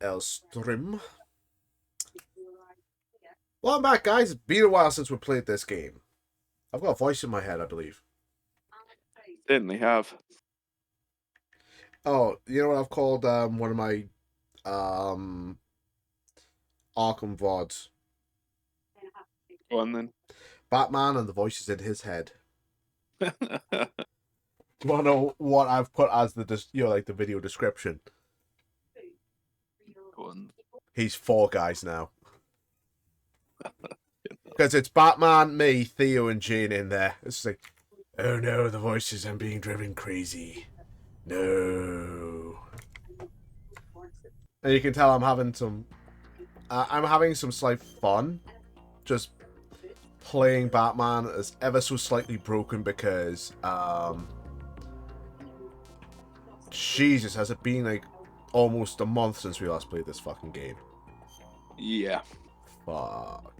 Elstrim. Welcome back, guys. It's been a while since we played this game. I've got a voice in my head, I believe. Certainly have. Oh, you know what I've called one of my um Arkham VODs? Go on then. Batman and the voices in his head. Do you want to know what I've put as the like the video description? Go on. He's four guys now. Because it's Batman, me, Theo, and Jane in there. It's like, oh no, the voices, I'm being driven crazy. No. And you can tell I'm having some slight fun. Just playing Batman is ever so slightly broken because, Jesus, has it been like almost a month since we last played this fucking game? Yeah. Fuck.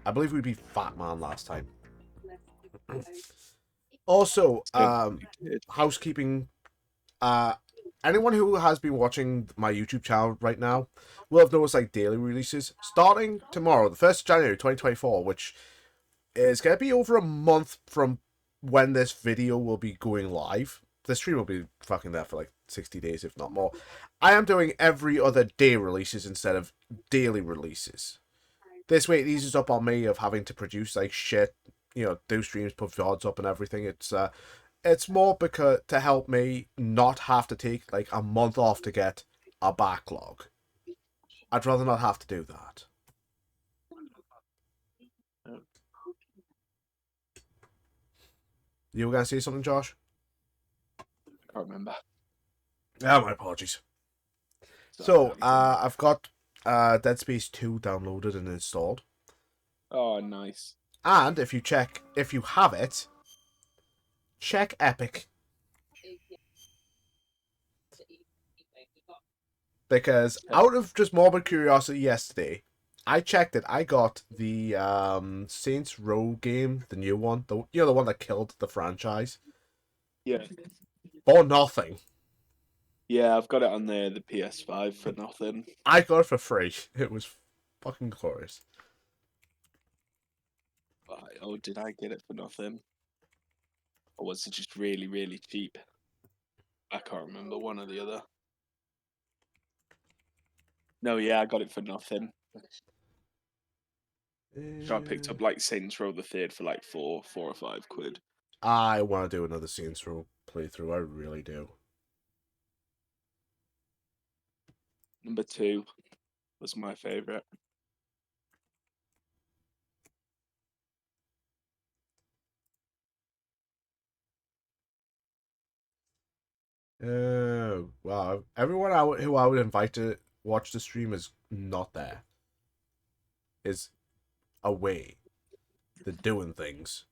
I believe we beat Fat Man last time. Also, housekeeping. Anyone who has been watching my YouTube channel right now will have noticed like daily releases starting tomorrow, the 1st of January 2024, which is going to be over a month from when this video will be going live. The stream will be fucking there for like 60 days, if not more. I am doing every other day releases instead of daily releases. This way it eases up on me of having to produce like shit, you know, do streams, put VODs up and everything. It's more because to help me not have to take like a month off to get a backlog. I'd rather not have to do that. You were gonna say something, Josh? I can't remember. Yeah, my apologies. So, I've got Dead Space 2 downloaded and installed. Oh, nice. And if you have it, check Epic. Because out of just morbid curiosity yesterday, I checked it. I got the Saints Row game, the new one, the one that killed the franchise. Yeah. For nothing. Yeah, I've got it on the PS5 for nothing. I got it for free. It was fucking glorious. Oh, did I get it for nothing? Or was it just really, really cheap? I can't remember, one or the other. No, yeah, I got it for nothing. So I picked up like Saints Row the Third for like four or £5. I want to do another Saints Row playthrough. I really do. Number 2 was my favourite. Wow. Everyone who I would invite to watch the stream is not there. Is away. They're doing things.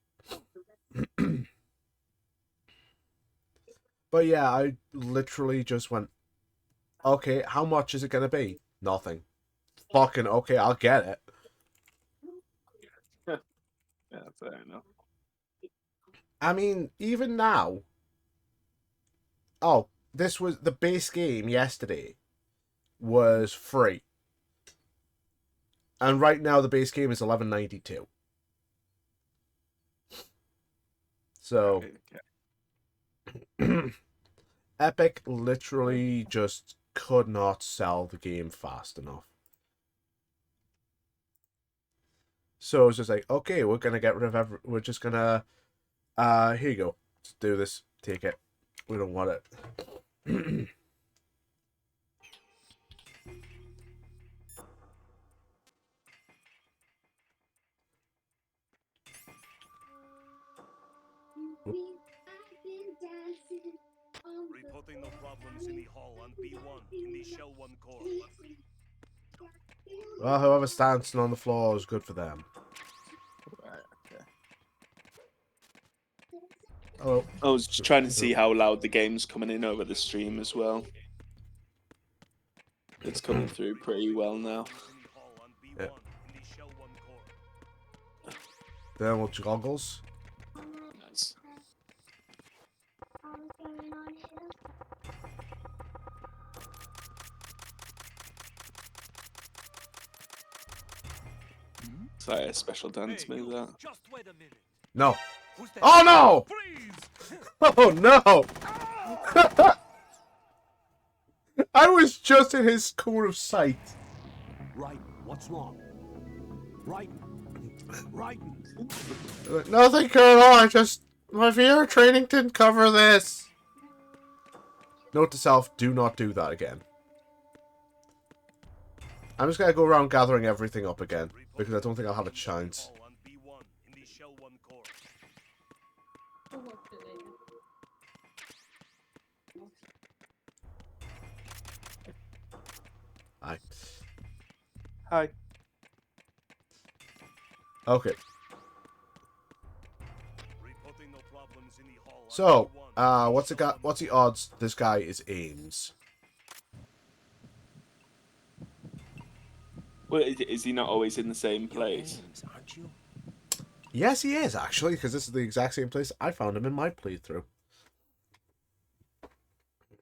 But yeah, I literally just went, okay, how much is it going to be? Nothing. Fucking okay, I'll get it. Yeah, fair enough. I mean, even now. Oh, this was the base game yesterday was free. And right now the base game is $11.92. So Okay. Epic literally just could not sell the game fast enough. So it's just like, okay, we're gonna get rid of we're just gonna here you go. Let's do this. Take it. We don't want it. Reporting no problems in the hall on B1 in the Shell 1 core. Well, whoever's dancing on the floor is good for them. Right, okay. Oh, I was just trying to see how loud the game's coming in over the stream as well. It's coming through pretty well now. Yeah. Thermal goggles. Nice. like a special dance Hey, move, you, that. just wait a minute. No. Who's that? Oh no! Freeze! Oh no! I was just in his core of sight. Right. What's wrong? Right. Right. Nothing, Colonel. My VR training didn't cover this. Note to self: do not do that again. I'm just gonna go around gathering everything up again because I don't think I'll have a chance. Hall on B1 in the Shell 1 core. Aye. Hi. Okay. Reporting no problems in the hall on So, B1 in what's Shell 1 what's the core. odds this guy is Ames? Well, is he not always in the same You're place? Ames, aren't you? Yes, he is actually, because this is the exact same place I found him in my playthrough.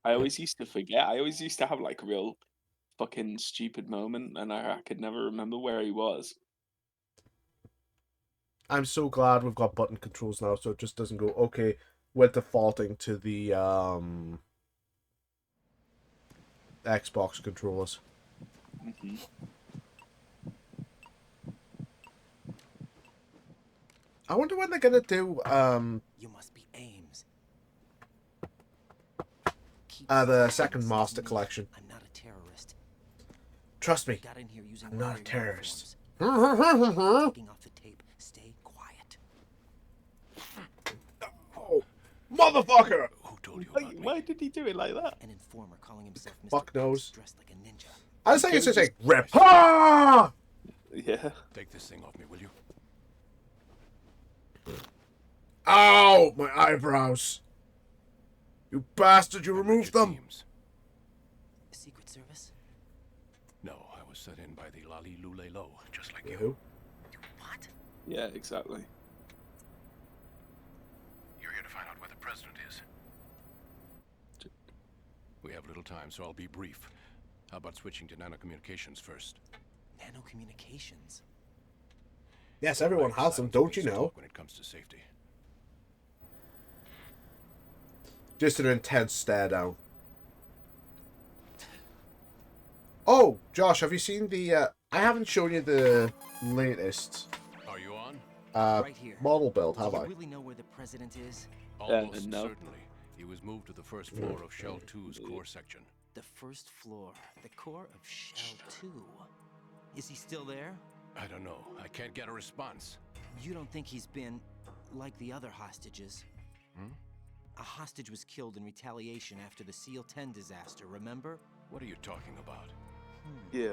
I always used to forget. I always used to have like a real fucking stupid moment, and I could never remember where he was. I'm so glad we've got button controls now, so it just doesn't go, okay, we're defaulting to the Xbox controllers. Hmm. I wonder when they're gonna do You must be Ames. Keep the saying second Ames Master to me. Collection. I'm not a terrorist. Trust me. Got in here using I'm not a wire terrorist. uniforms. Taking off the tape. Stay quiet. Oh, motherfucker! Who told you Like, why did he do it like that? An informer calling himself Mr. Fuck X, knows. dressed like a ninja. I was thinking it's just like, Could've RIP. Ah! Yeah. Take this thing off me, will you? Ow! My eyebrows! You bastard, you removed them! Teams. Secret Service? No, I was set in by the Lali Lule Lo, just like you. Who? What? Yeah, exactly. You're here to find out where the president is. We have little time, so I'll be brief. How about switching to nanocommunications first? Nanocommunications. Yes, everyone has them, don't you know? When it comes to safety. Just an intense stare down. Oh, Josh, have you seen the, I haven't shown you the latest, Are you on? Right here. model build, Do have you I? really know where the president is? Almost no. certainly. He was moved to the first floor of Shell 2's core section. The first floor. The core of Shell 2. Is he still there? I don't know. I can't get a response. You don't think he's been like the other hostages? Hmm? A hostage was killed in retaliation after the SEAL 10 disaster, remember? What are you talking about? Yeah.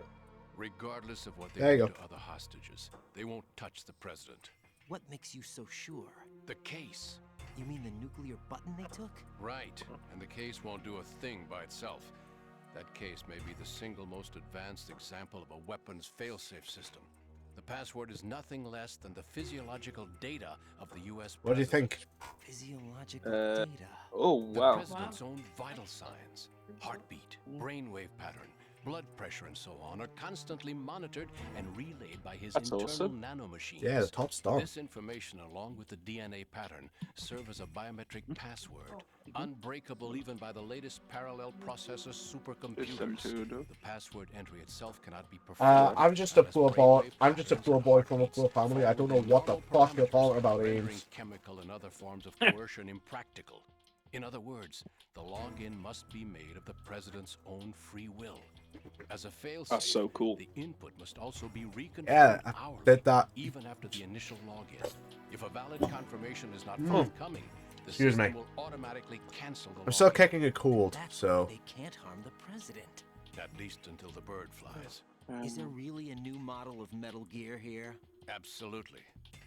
Regardless of what they There you do go. to other hostages, they won't touch the president. What makes you so sure? The case. You mean the nuclear button they took? Right. And the case won't do a thing by itself. That case may be the single most advanced example of a weapons failsafe system. The password is nothing less than the physiological data of the U.S. What do you think? Physiological Uh, data. Oh, The wow. president's own vital signs, heartbeat, brainwave pattern, blood pressure, and so on are constantly monitored and relayed by his That's internal awesome. nanomachines. Yeah, the top's done. This information, along with the DNA pattern, serve as a biometric password, unbreakable even by the latest parallel processor supercomputers. Two, The password entry itself cannot be performed. I'm just a unless poor boy. brainwave I'm just a patterns poor and boy from a heartbeats poor family. I fall don't know within what the normal fuck you're talking parameters, about, rendering Ames. chemical and other forms of coercion impractical. In other words, the login must be made of the president's own free will. As a failsafe, That's so cool. the input must also be reconfirmed Yeah, I hourly, did that. even after the initial login. If a valid confirmation is not forthcoming, the Excuse system me. will automatically cancel the I'm still login, kicking a cold, That's so... why they can't harm the president. at least until the bird flies. Is there really a new model of Metal Gear here? Absolutely.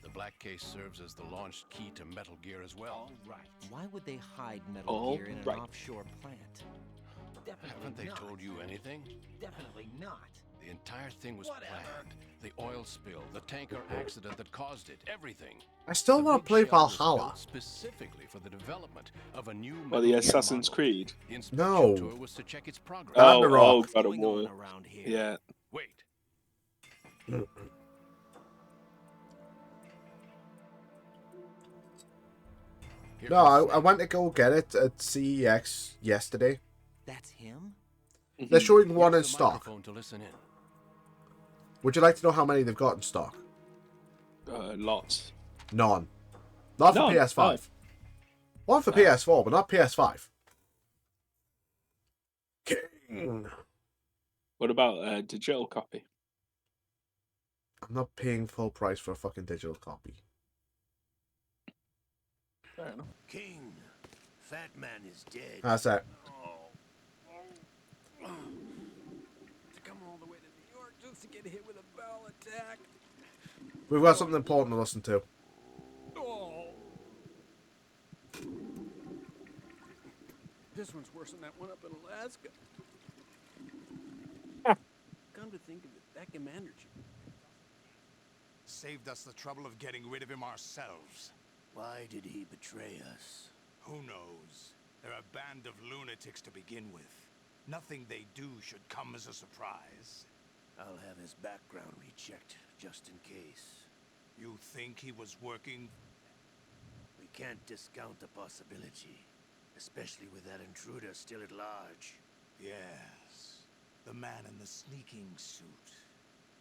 The black case serves as the launch key to Metal Gear as well. Right. Why would they hide Metal All Gear in an right. offshore plant? Haven't they told you anything? Definitely not. The entire thing was planned. The oil spill, the tanker accident that caused it, everything. I still The want to big play shell was Valhalla. built specifically for the development of a new Or Metal the Gear Assassin's model. Creed. The inspection No. tour was to check its progress. Oh, Oh, Ragnarok. oh, What's God of going on War. around here? Yeah. Wait. Here No, comes I Snake. went to go get it at CEX yesterday. That's him? They're showing one in Use the stock. microphone to listen in. Would you like to know how many they've got in stock? Lots. None. Not for None? PS5. One for PS4, but not PS5. King. What about a digital copy? I'm not paying full price for a fucking digital copy. Fair enough. King, Fat Man is dead. That's it. To come all the way to New York just to get hit with a bowel attack. We've got something important to listen to. Oh. This one's worse than that one up in Alaska. Come to think of it, that commander chief. Saved us the trouble of getting rid of him ourselves. Why did he betray us? Who knows? They're a band of lunatics to begin with. Nothing they do should come as a surprise. I'll have his background rechecked, just in case. You think he was working? We can't discount the possibility, especially with that intruder still at large. Yes. The man in the sneaking suit.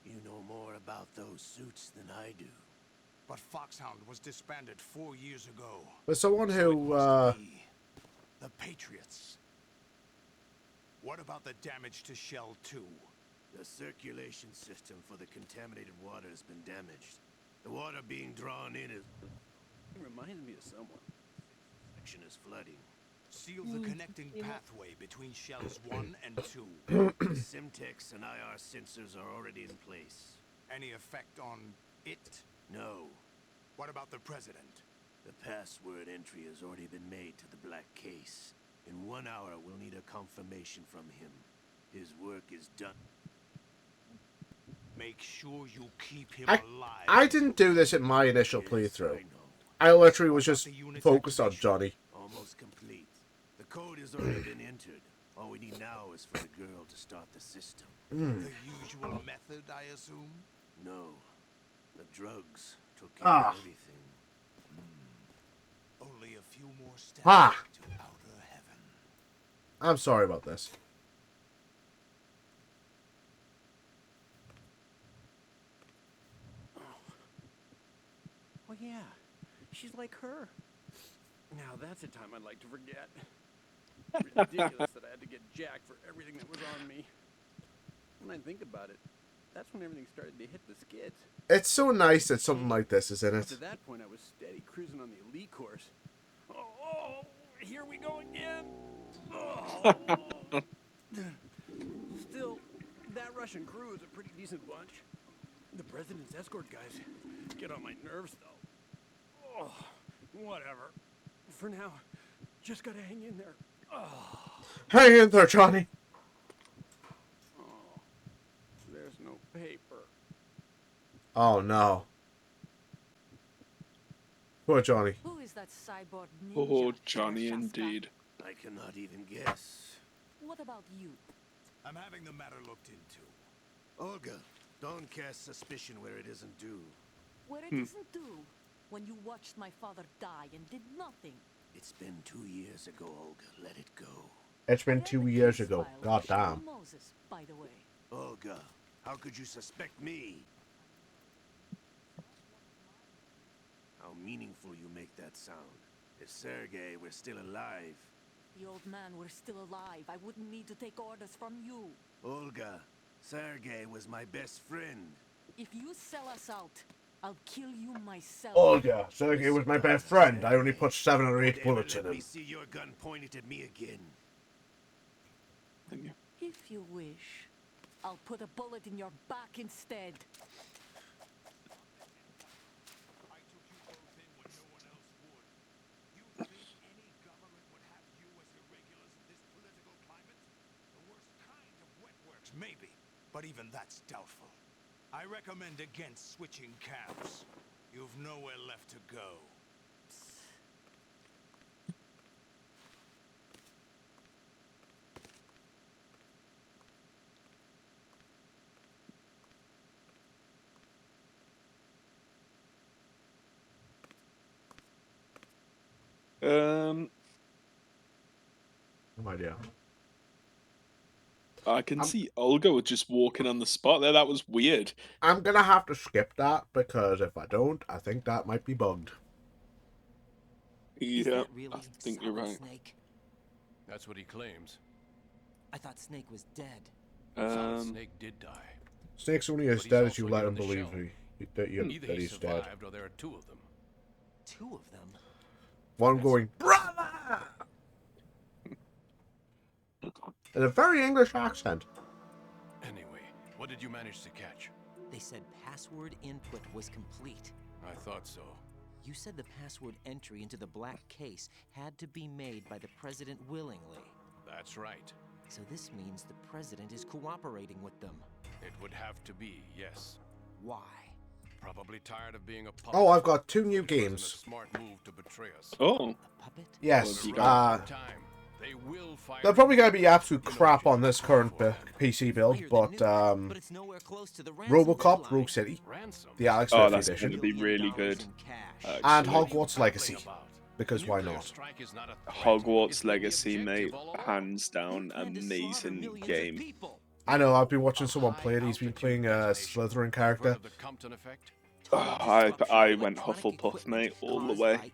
You know more about those suits than I do. But Foxhound was disbanded 4 years ago. But someone So it who, must be the Patriots. What about the damage to Shell 2? The circulation system for the contaminated water has been damaged. The water being drawn in is... It reminds me of someone. Section is flooding. Seal the connecting pathway between Shells 1 and 2. The Simtex and IR sensors are already in place. Any effect on it? No. What about the President? The password entry has already been made to the black case. In 1 hour, we'll need a confirmation from him. His work is done. Make sure you keep him I alive. didn't do this in my initial Yes, playthrough. I know. I literally was just focused on Johnny. Almost complete. The code has already been entered. All we need now is for the girl to start the system. The usual method, I assume? No. The drugs took care of everything. Only a few more steps Ah. to outer heaven. I'm sorry about this. Well, yeah, she's like her. Now that's a time I'd like to forget. Ridiculous that I had to get jacked for everything that was on me. When I think about it, that's when everything started to hit the skids. It's so nice that something like this is in Up it. to that point, I was steady cruising on the elite course. Oh, here we go again. Oh. Still, that Russian crew is a pretty decent bunch. The president's escort guys get on my nerves, though. Oh, whatever. For now, just gotta hang in there. Oh, Hang in there, Johnny. there's no paper. Oh no. Poor Johnny. Who is that cyborg ninja? Oh, Johnny, Shasta? indeed. I cannot even guess. What about you? I'm having the matter looked into. Olga, don't cast suspicion where it isn't due. Where it isn't due, when you watched my father die and did nothing. It's been 2 years ago, Olga. Let it go. It's been And 2 the years case ago. file God of Shadow damn. Moses, by the way. Olga, how could you suspect me? How meaningful you make that sound. If Sergei were still alive. The old man were still alive. I wouldn't need to take orders from you. Olga, Sergei was my best friend. If you sell us out, I'll kill you myself. Olga, Sergey was my best friend. I only put 7 or 8 Don't ever bullets in let me him. see your gun pointed at me again. Thank you. If you wish, I'll put a bullet in your back instead. I took you both in when no one else would. You think any government would have you as irregulars in this political climate? The worst kind of wet works, maybe. But even that's doubtful. I recommend against switching camps. You've nowhere left to go. Um, No idea. I can see Olga just walking on the spot there. That was weird. I'm gonna have to skip that because if I don't, I think that might be bugged. Is Yeah, that really I think you're Solid right. Snake? That's what he claims. I thought Snake was dead. Solid Um, Snake did die. Snake's only as But he's dead as you also let here him in the believe shell. Either that he he's dead. survived or there are two of them. Two of them. One going, brother! In a very English accent. Anyway, what did you manage to catch? They said password input was complete. I thought so. You said the password entry into the black case had to be made by the president willingly. That's right. So this means the president is cooperating with them. It would have to be, yes. Why? Probably tired of being a puppet. Oh, I've got 2 new It wasn't a games. smart move to betray us. oh, A puppet? Yes. Well, Time. They will fire. They're probably going to be absolute crap on this current PC build, Higher but than but it's nowhere close to the ransom RoboCop deadline. Rogue City, Ransom. the Alex Oh, Murphy that's edition, gonna be really good. $1 million in cash. and actually. Hogwarts Legacy, because why Nuclear not? strike is not a threat. Hogwarts It's the Legacy, mate, objective all along. hands down, You plan to slaughter amazing millions of game. people. I know, I've been watching A someone high play it. He's been altitude playing a detonation. Slytherin Heard character. of the Compton effect? I went Hufflepuff, mate, all the way.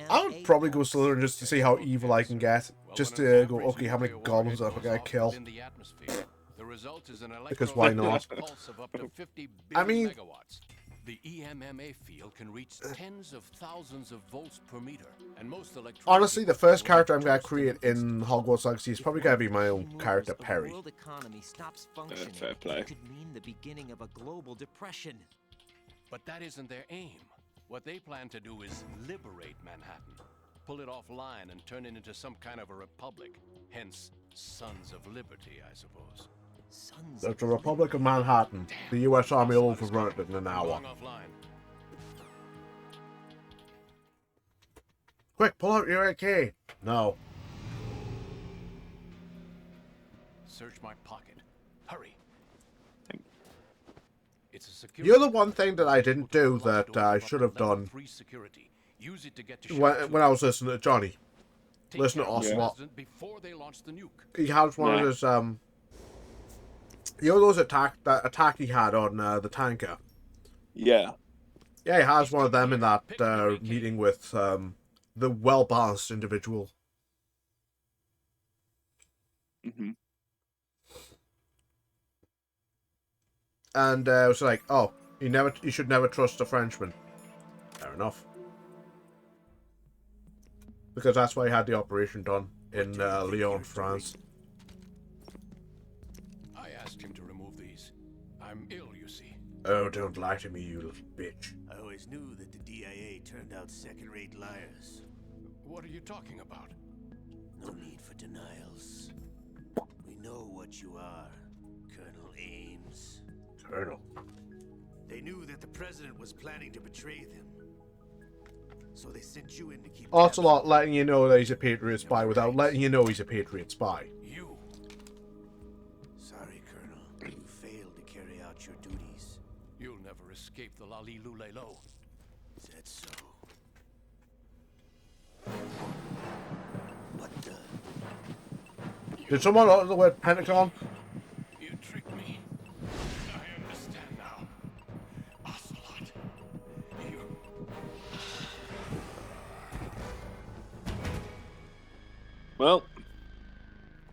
I would probably go Slytherin just to see how evil I can get. Well, Just when to an go, average okay, how many nuclear goblins warhead am I goes gonna off kill? within the atmosphere, the result is an Because why not? pulse of up to 50 I billion mean- megawatts. The EMMA field can reach tens of thousands of volts per meter, and most electronic Honestly, the first equipment character I'm will going be to create in Hogwarts Legacy is probably going to be my own character, If the Perry. world economy stops functioning, fair play. it could mean the beginning of a global depression. But that isn't their aim. What they plan to do is liberate Manhattan, pull it offline and turn it into some kind of a republic. Hence, Sons of Liberty, I suppose. Sons There's of the Republic of Manhattan. The US Army will overrun it in an hour. Going offline. Quick, pull out your AK. No. Search my pocket. Hurry. It's a security. You're the one thing that I didn't do Lock that doors I up should to have level done 3 security. Use it to get to when I was listening to Johnny. Take listen to care of the Ocelot. president before they launch the nuke. He has one of Yeah. his you know those that attack he had on the tanker. Yeah. Yeah, he has one of them in that meeting with the well-balanced individual. hmm And it was like, oh, you should never trust a Frenchman. Fair enough. Because that's why he had the operation done in Lyon, France. I asked him to remove these. I'm ill, you see. Oh, don't lie to me, you little bitch. I always knew that the DIA turned out second-rate liars. What are you talking about? No need for denials. We know what you are, Colonel Ames. Colonel. They knew that the president was planning to betray them. So they sent you in to keep Ocelot letting you know that he's a Patriot spy without letting you know he's a Patriot spy. You. Sorry, Colonel. You failed to carry out your duties. You'll never escape the Lali Lulelo. Is that so? What the? Did someone utter the word Pentagon? You tricked me. I understand now. Ocelot. You. Well,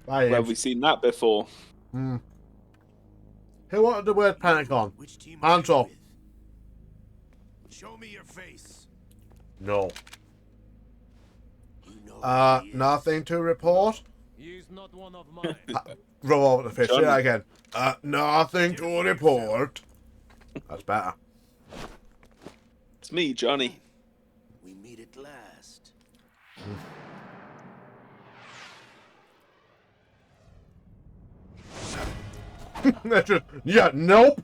Right, where have we seen that before? Who uttered the word Pentagon? Which team Hands are you up. with? Show me your face. No. You know who he is. Nothing to report. He is not one of mine. Roll over the fish. Johnny. Say that again. Nothing to report. That's better. It's me, Johnny. We meet at last. That's just, yeah, nope.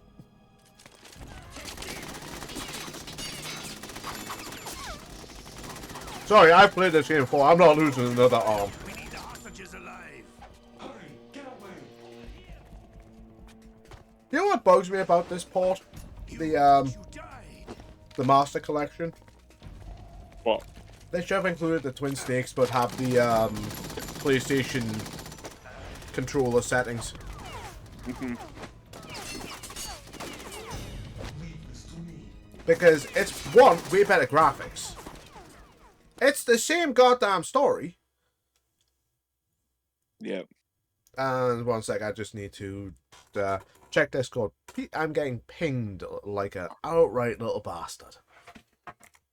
Sorry, I've played this game before. I'm not losing another arm. We need the hostages alive. You know what bugs me about this port? You The died. the Master Collection. What? They should have included the twin snakes, but have the PlayStation controller settings. Because it's, one, way better graphics. It's the same goddamn story. Yep. And one sec, I just need to check Discord. I'm getting pinged like an outright little bastard.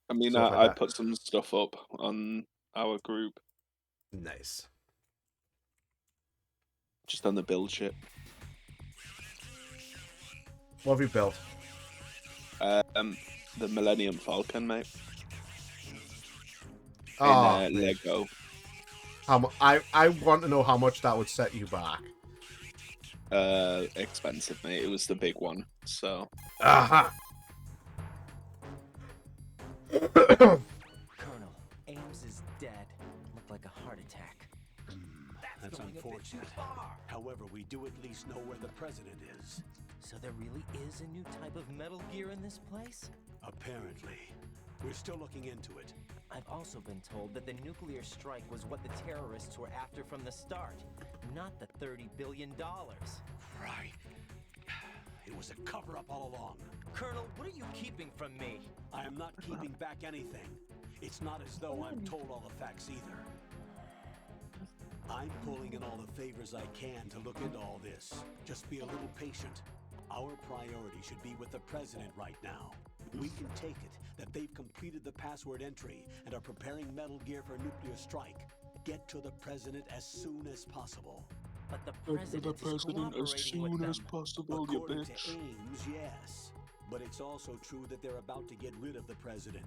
I mean, Stuff like I that. put some stuff up on our group, Nice. just on the build shit. What have you built? The Millennium Falcon, mate. Oh, In Lego. I want to know how much that would set you back. Expensive, mate. It was the big one, so. Aha! Colonel, Ames is dead. Looked like a heart attack. That's unfortunate. However, we do at least know where the president is. So there really is a new type of Metal Gear in this place? Apparently. We're still looking into it. I've also been told that the nuclear strike was what the terrorists were after from the start, not the $30 billion. Right. It was a cover-up all along. Colonel, what are you keeping from me? I am not keeping back anything. It's not as though I'm told all the facts either. I'm pulling in all the favors I can to look into all this. Just be a little patient. Our priority should be with the president right now. We can take it that they've completed the password entry and are preparing Metal Gear for nuclear strike. Get to the president as soon as possible. But the president is cooperating with them. possible, you According bitch. to Ames, yes. But it's also true that they're about to get rid of the president.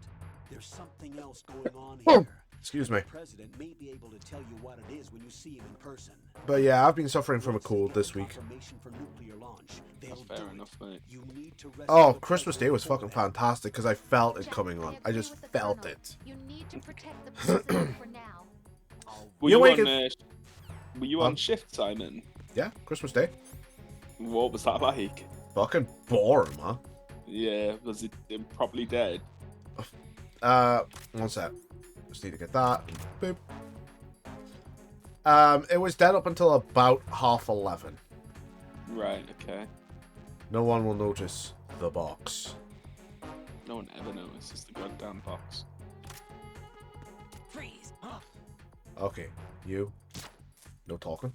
There's something else going on Oh, here. excuse me. The president may be able to tell you what it is when you see him in person. But yeah, I've been suffering from a Once they cold get this the week. confirmation for nuclear launch, they'll That's fair do it. enough, mate. You need to rescue Oh, the Christmas Day president was for fucking them. fantastic because I felt it Jack, coming on. I agree just with the felt Colonel. it. You need to protect the president for now. Were You you, wake on, it- were you on shift, Simon? Yeah, Christmas Day. What was that like? Fucking boring, man. Yeah, was it properly dead? One sec. Just need to get that. Boop. It was dead up until about 11:30. Right, okay. No one will notice the box. No one ever notices the goddamn box. Freeze! Okay, you. No talking.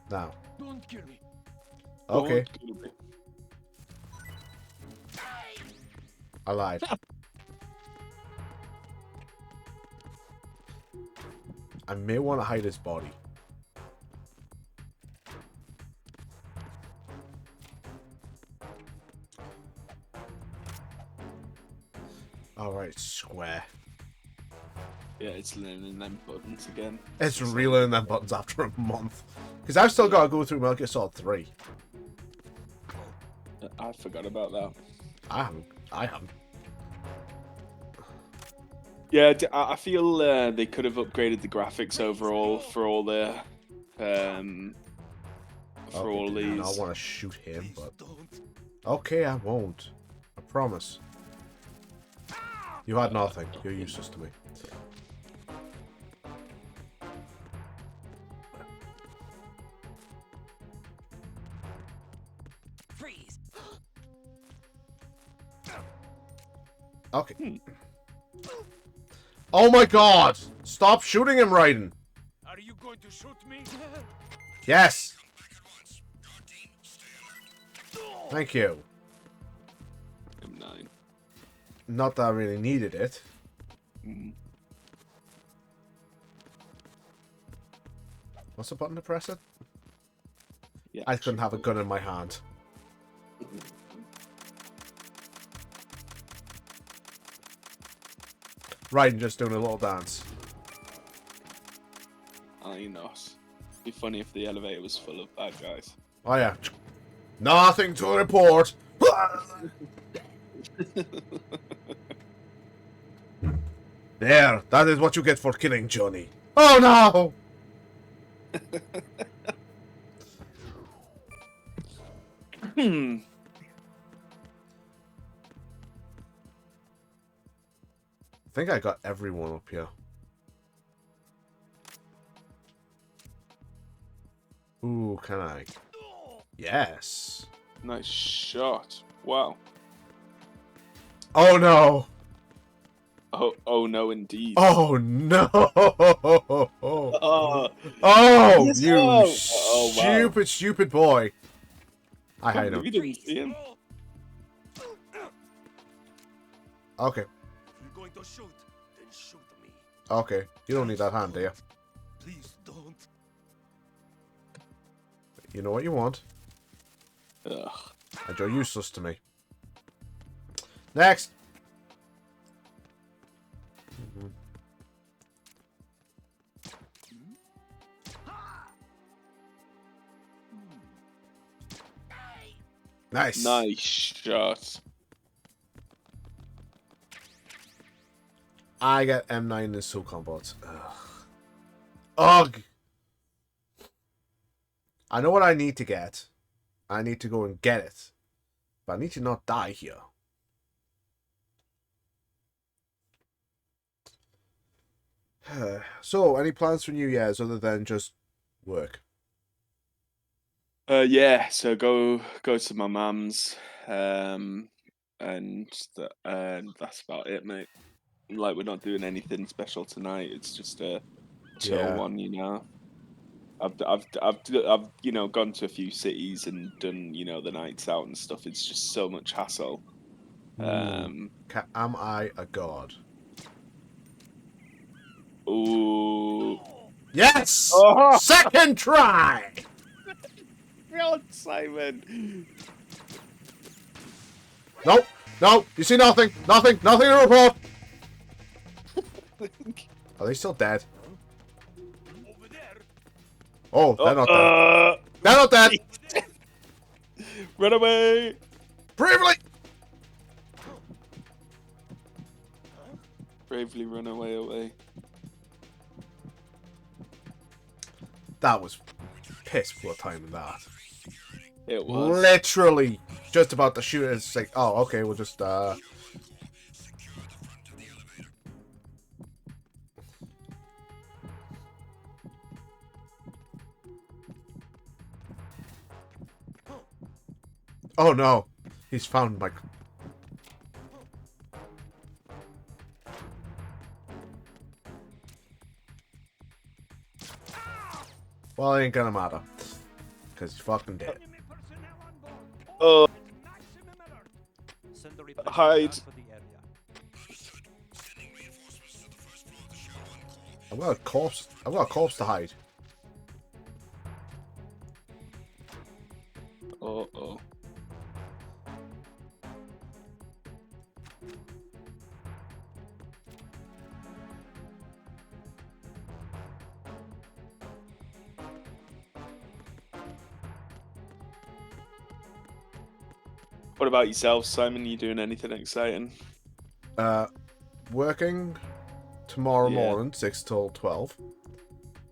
Now. Don't kill me. Okay, Don't kill me. I lied. I may want to hide his body. Alright, square. Yeah, it's learning them buttons again. It's relearning them buttons after a month. Because I've still got to go through Metal Gear Solid 3. I forgot about that. I haven't. Yeah, I feel they could have upgraded the graphics overall for all the for all I these. don't want to shoot him, but okay, I won't. I promise. You had nothing. You're useless to me. Freeze! Okay. Oh my god! Stop shooting him, Raiden! Are you going to shoot me? Yes! Thank you. M9. Not that I really needed it. Mm. What's the button to press it? Yeah, I couldn't have a gun in my hand. Raiden just doing a little dance. I not. Be funny if the elevator was full of bad guys. Oh yeah. Nothing to report. There, that is what you get for killing Johnny. Oh no! I think I got everyone up here. Ooh, can I? Yes. Nice shot. Wow. Oh no. Oh no, indeed. Oh no. Oh, Oh, yes, you oh. Oh, wow. stupid boy. I hate him. You didn't see him. Okay. If you're going to shoot, then shoot me. Okay. You don't need that hand, do you? Please don't. You know what you want. Ugh. And you're useless to me. Next. Nice. Nice shot. I get M9 in Soul Combat. Ugh. Ugh. I know what I need to get. I need to go and get it. But I need to not die here. So, any plans for New Year's other than just work? Yeah, so go to my mum's, and that's about it, mate. Like, we're not doing anything special tonight. It's just a chill one, you know. I've you know, gone to a few cities and done, you know, the nights out and stuff. It's just so much hassle. Am I a god? Ooh. Yes! Oh! Second try! God, Simon. Nope. Nope. You see nothing. Nothing. Nothing to report. Are they still dead? Oh, they're not dead. They're not dead. Run away. Bravely. Bravely run away. That was piss poor timing, that. It was. Literally just about to shoot it. It's like, oh, okay, we'll just, Oh no, he's found my... Well, it ain't gonna matter. Because he's fucking dead. Oh. Hide. I've got a corpse. I've got a corpse to hide. Uh-oh. What about yourself, Simon? You doing anything exciting? Working tomorrow Yeah. morning, 6 till 12.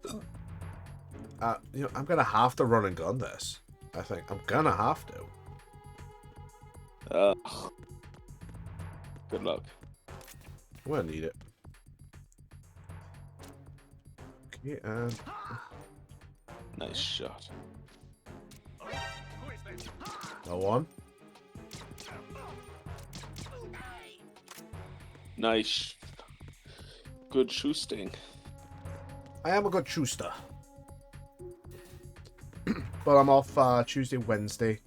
You know, I'm gonna have to run and gun this. I think I'm gonna have to. Good luck. I'm gonna need it. Okay, and Nice shot. no one. Nice. Good shooting. I am a good chooster. But I'm off Tuesday, Wednesday.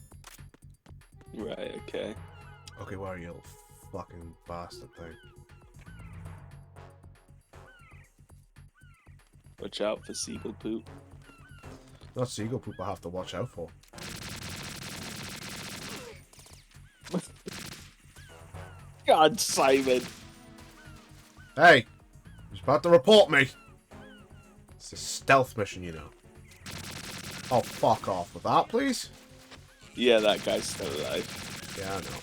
Right, okay. Okay, where are you, little fucking bastard thing? Watch out for seagull poop. Not seagull poop I have to watch out for. God, Simon. Hey! He's about to report me! It's a stealth mission, you know. Oh, fuck off with that, please. Yeah, that guy's still alive. Yeah, I know.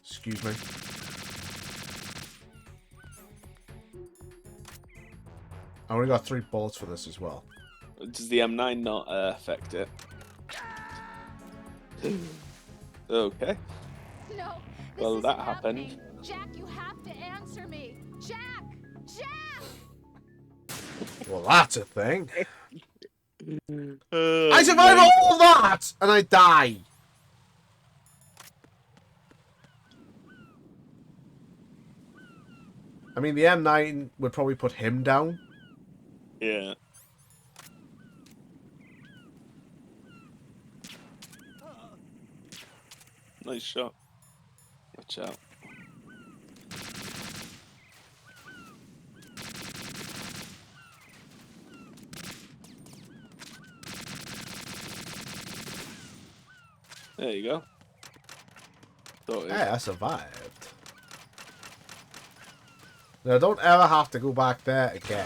Excuse me. I only got 3 bullets for this as well. Does the M9 not affect it? Okay. No. Well, that happened. Jack, you have to answer me. Jack! Jack! Well, that's a thing. Oh, I survived mate. all that, and I die. I mean, the M9 would probably put him down. Yeah. Nice shot. Watch out. There you go. Sorted. Hey, I survived. Now, I don't ever have to go back there again.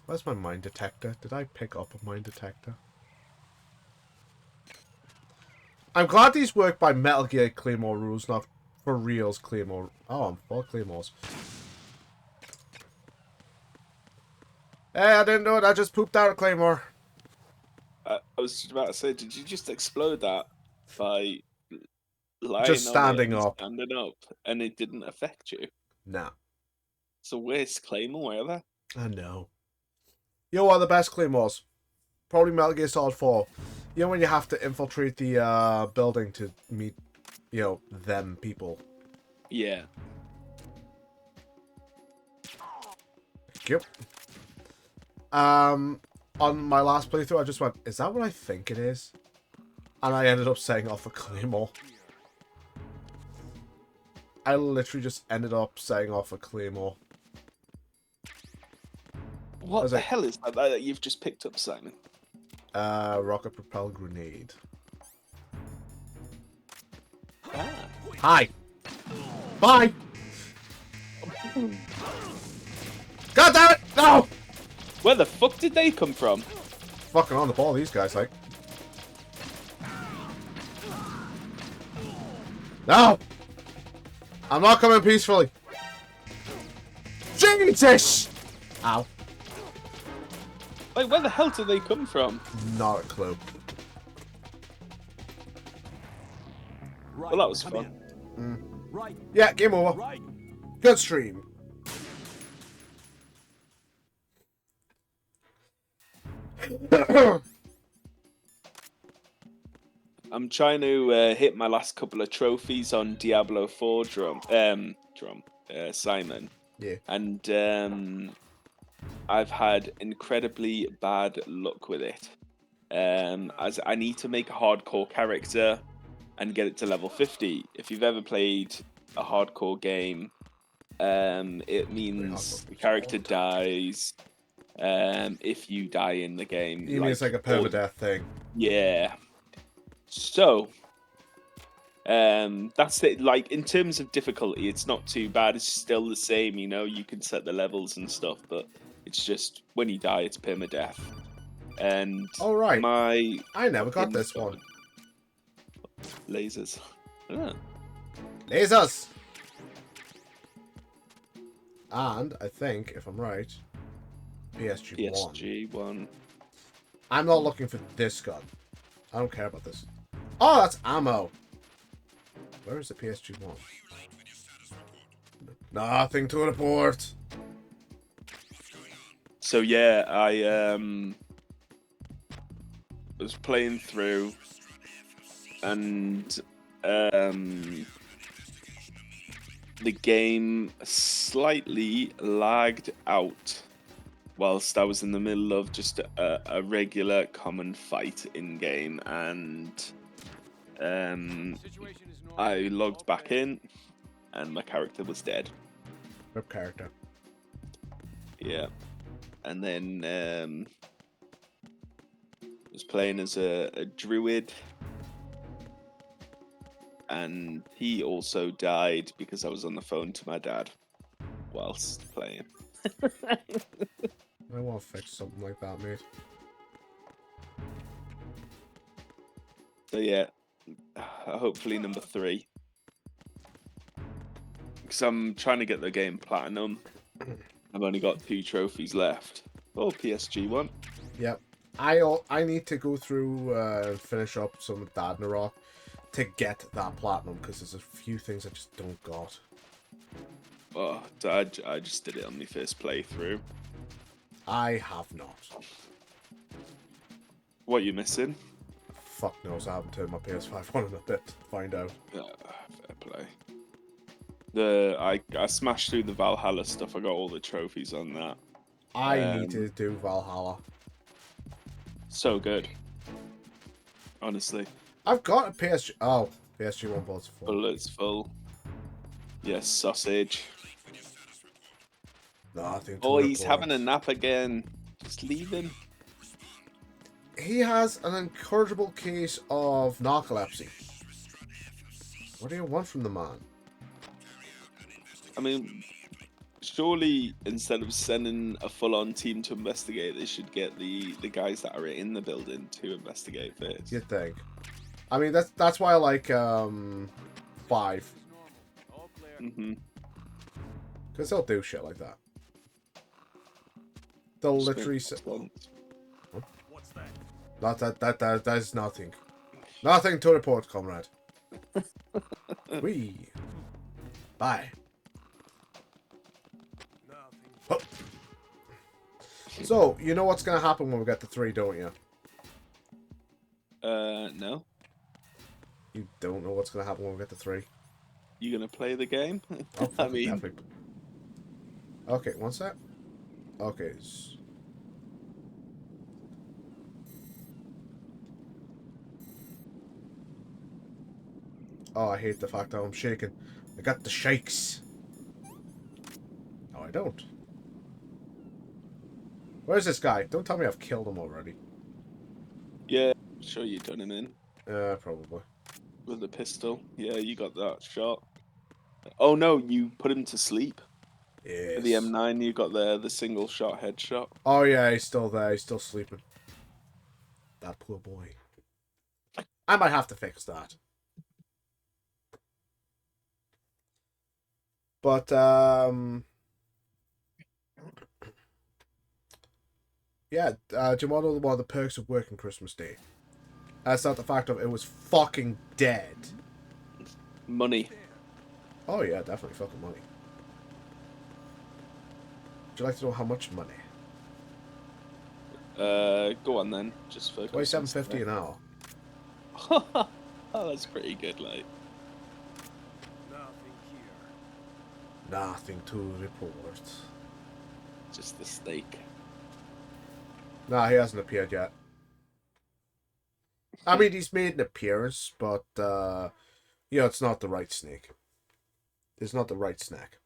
Where's my mine detector? Did I pick up a mine detector? I'm glad these work by Metal Gear Claymore rules, not for reals Claymore. Oh, I'm full of Claymores. Hey, I didn't do it. I just pooped out a Claymore. I was just about to say, did you just explode that by lying Just on standing it and up. standing up, and it didn't affect you? Nah. It's the worst Claymore ever. I know. You know what are the best Claymores? Probably Metal Gear Solid 4. You know when you have to infiltrate the building to meet, you know, them people. Yeah. Yep. On my last playthrough, I just went, is that what I think it is? And I ended up setting off a Claymore. I literally just ended up setting off a Claymore. What Was the it- hell is that you've just picked up, Simon? Rocket propelled grenade. Ah. Hi. Bye. God damn it! No! Where the fuck did they come from? Fucking on the ball, these guys, like. No! I'm not coming peacefully. Jesus! Ow. Like, where the hell did they come from? Not a clue. Right, Well, that was come fun. in. Right, Yeah, game over. right. Good stream. I'm trying to hit my last couple of trophies on Diablo 4 Simon. Yeah. And I've had incredibly bad luck with it. As I need to make a hardcore character and get it to level 50. If you've ever played a hardcore game, it means the character dies if you die in the game. You mean it's like a permadeath thing? Yeah. So, that's it. Like, in terms of difficulty, it's not too bad. It's still the same, you know. You can set the levels and stuff, but it's just when you die, it's permadeath. And Oh, right. my I never got this one. lasers. Ah. Lasers! And I think, if I'm right, PSG-1. PSG-1. I'm not looking for this gun. I don't care about this. Oh, that's ammo. Where is the PSG-1? Nothing to report. So yeah, I was playing through, and the game slightly lagged out whilst I was in the middle of just a regular common fight in game, and I logged back in, and my character was dead. Rip character. Yeah, and then was playing as a druid, and he also died because I was on the phone to my dad whilst playing. I want to fix something like that, mate. So yeah, hopefully number 3. Because I'm trying to get the game platinum. I've only got 2 trophies left. Oh, PSG-1. Yep. I need to go through and finish up some of Ragnarok. to get that platinum because there's a few things I just don't got. Oh, I just did it on my first playthrough. I have not. What you missing? Fuck knows, I haven't turned my PS5 on in a bit to find out. Fair play. I smashed through the Valhalla stuff. I got all the trophies on that. I need to do Valhalla. So good. Honestly. I've got a PSG. Oh, PSG 1 bullets full. Bullets full. Yes, sausage. Nothing. Oh, he's having a nap again. Just leave him. He has an incorrigible case of narcolepsy. What do you want from the man? I mean, surely instead of sending a full-on team to investigate, they should get the guys that are in the building to investigate first. You'd think. I mean, that's why I like 5. Mm-hmm. Because they'll do shit like that. They'll literally say, What's that? that is nothing. Nothing to report, comrade. Wee. Bye. Oh. So, you know what's going to happen when we get to 3, don't you? No. You don't know what's going to happen when we get to 3? You gonna play the game? Oh, I mean, definitely. Okay, one sec. Okay. Oh, I hate the fact that I'm shaking. I got the shakes. No, I don't. Where's this guy? Don't tell me I've killed him already. yeah, sure you done him in Probably. with a pistol. Yeah, you got that shot. Oh no, you put him to sleep. Yes. For the M9, you got the single shot headshot. Oh yeah, he's still there. He's still sleeping. That poor boy. I might have to fix that. But yeah. Do you want to know one of the perks of working Christmas Day? That's not the fact of it was fucking dead. Money. Oh yeah, definitely fucking money. Would you like to know how much money? Go on then. Just for $27.50 an hour. Oh, that's pretty good, like. Nothing here. Nothing to report. Just the steak. Nah, he hasn't appeared yet. I mean, he's made an appearance, but you know, it's not the right snake. It's not the right snack.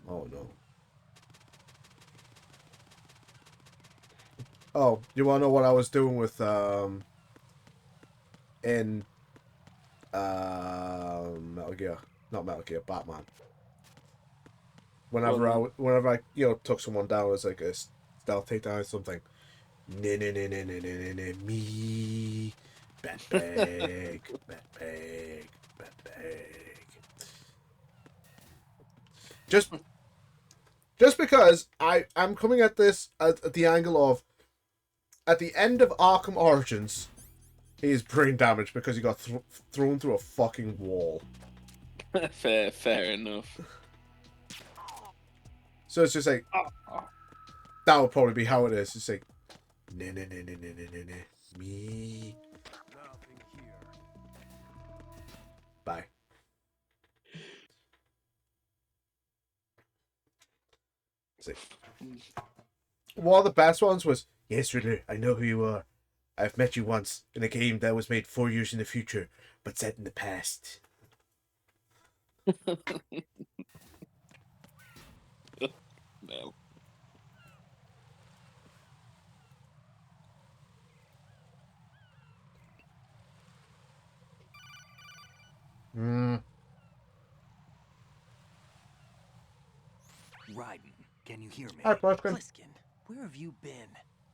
Oh no. Oh, you want to know what I was doing with in Metal Gear, not Metal Gear, Batman. Whenever I you know took someone down as like a stealth takedown or something. Me, Batbag, Batbag, Batbag. Just because I'm coming at this at the angle of at the end of Arkham Origins, he is brain damaged because he got thrown through a fucking wall. fair enough. So it's just like that would probably be how it is. It's like me. Nothing here. Bye. See. One of the best ones was, yes, Riddler, I know who you are. I've met you once in a game that was made 4 years in the future, but set in the past. No. Raiden, can you hear me? Hi, Pliskin. Pliskin, where have you been?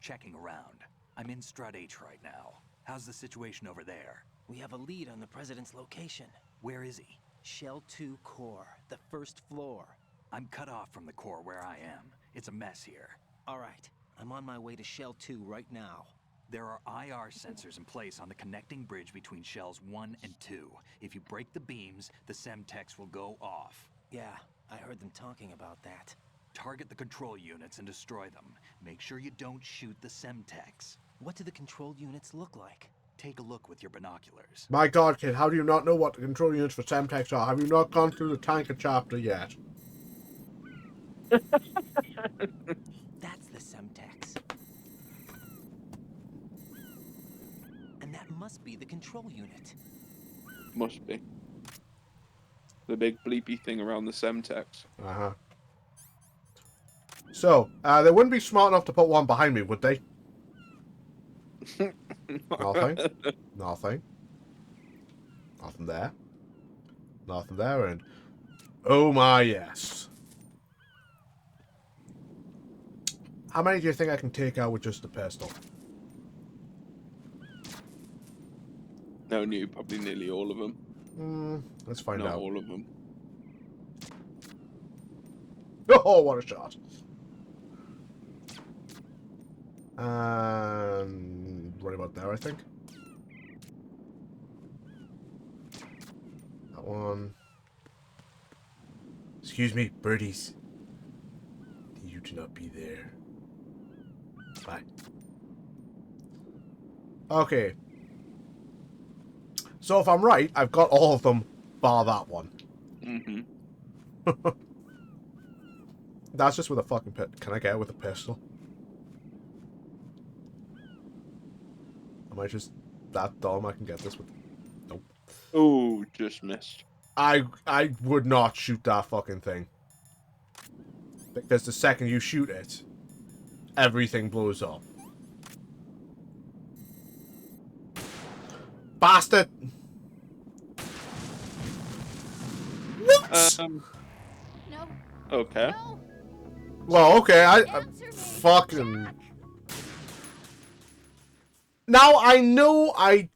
Checking around. I'm in Strut H right now. How's the situation over there? We have a lead on the president's location. Where is he? Shell 2 core, the first floor. I'm cut off from the core where I am. It's a mess here. All right, I'm on my way to Shell 2 right now. There are IR sensors in place on the connecting bridge between Shells 1 and 2. If you break the beams, the Semtex will go off. Yeah, I heard them talking about that. Target the control units and destroy them. Make sure you don't shoot the Semtex. What do the control units look like? Take a look with your binoculars. My God, kid, how do you not know what the control units for Semtex are? Have you not gone through the tanker chapter yet? That's the Semtex. And that must be the control unit. Must be. The big bleepy thing around the Semtex. Uh-huh. So, they wouldn't be smart enough to put one behind me, would they? Nothing. Nothing. Nothing there. Nothing there, and... Oh my, yes. How many do you think I can take out with just a pistol? No, probably nearly all of them. Let's find Not out. all of them. Oh, what a shot. And right about there, I think. That one. Excuse me, birdies. You do not be there. Bye. Okay. So if I'm right, I've got all of them bar that one. Mm-hmm. That's just with a fucking pit. Can I get it with a pistol? Am I just that dumb I can get this with... Nope. Oh, just missed. I would not shoot that fucking thing. Because the second you shoot it, everything blows up. Bastard! What? No. Okay. No. Well, okay, I Answer me, fucking... Jack. Now, I know I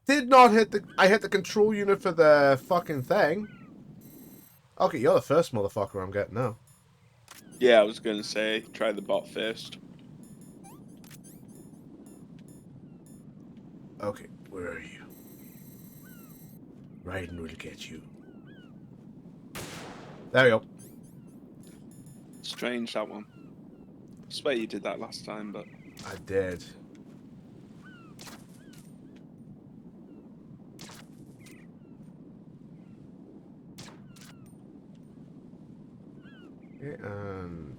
did not hit the... I hit the control unit for the fucking thing. Okay, you're the first motherfucker I'm getting now. Yeah, I was gonna say, try the bot first. Okay, where are you? Raiden will get you. There we go. Strange, that one. I swear you did that last time, but... I did. Okay, and...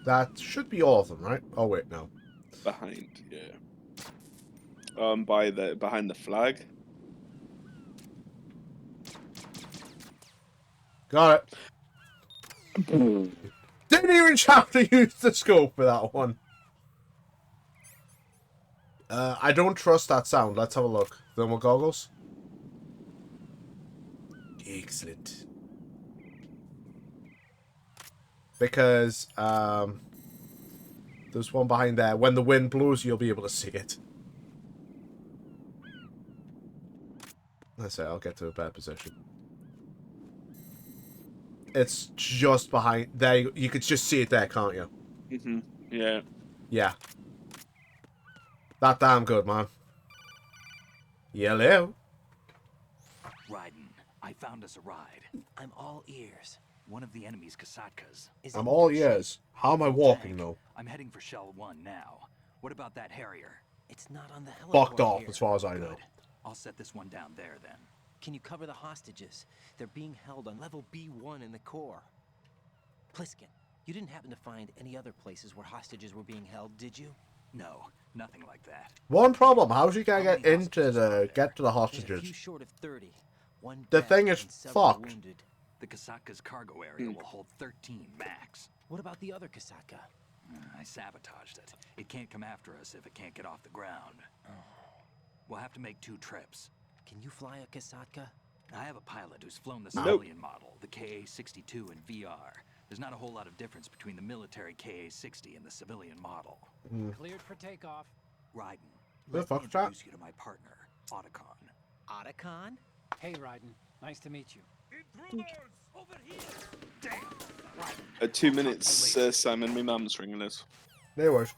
That should be all of them, right? Oh wait, no. Behind, yeah. Behind the flag. Got it. Didn't even have to use the scope for that one. I don't trust that sound. Let's have a look. Thermal goggles. Excellent. Because there's one behind there. When the wind blows, you'll be able to see it. Let's say I'll get to a better position. It's just behind there. You could just see it there, can't you? Mm-hmm. Yeah. Yeah. That damn good, man. Hello. Raiden, I found us a ride. I'm all ears. One of the enemy's Kasatkas. Is I'm it all good ears. How am I walking, though? I'm heading for Shell 1 now. What about that Harrier? It's not on the heliport Fucked off, here. as far as I know. Good. I'll set this one down there then. Can you cover the hostages? They're being held on level B1 in the core. Pliskin, you didn't happen to find any other places where hostages were being held, did you? No, nothing like that. One problem: how's he gonna How get many into hostages are the there? get to the There's a hostages? few short of 30. One The dead thing is and several fucked. wounded. The Kasatka's cargo area will hold 13 max. What about the other Kasatka? I sabotaged it. It can't come after us if it can't get off the ground. We'll have to make 2 trips. Can you fly a Kasatka? I have a pilot who's flown the civilian model, the KA-62 in VR. There's not a whole lot of difference between the military KA-60 and the civilian model. Cleared for takeoff. Raiden, The let me fuck, chat? introduce you to my partner, Otacon. Otacon? Hey, Raiden. Nice to meet you. Intruders! Over here! 2 minutes, Simon. My mum's ringing us. No worries.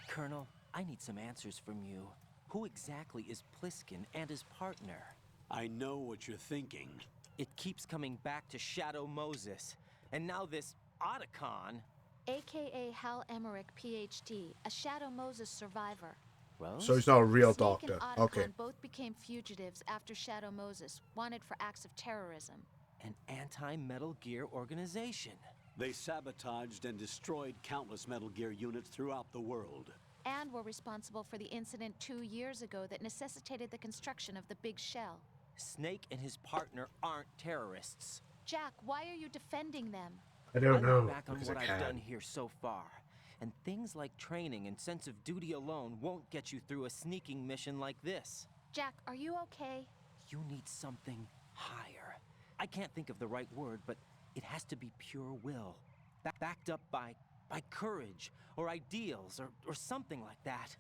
Colonel, I need some answers from you. Who exactly is Pliskin and his partner? I know what you're thinking. It keeps coming back to Shadow Moses. And now this Otacon. AKA Hal Emmerich, PhD, a Shadow Moses survivor. Rose? So he's not a real Snake doctor. and Otacon Okay. both became fugitives after Shadow Moses, wanted for acts of terrorism. An anti-Metal Gear organization. They sabotaged and destroyed countless Metal Gear units throughout the world. And were responsible for the incident 2 years ago that necessitated the construction of the Big Shell. Snake and his partner aren't terrorists. Jack, why are you defending them? I don't I know. look back on Because what I I've can. done here so far, and things like training and sense of duty alone won't get you through a sneaking mission like this. Jack, are you okay? You need something higher. I can't think of the right word, but it has to be pure will. Backed up by courage, or ideals, or something like that.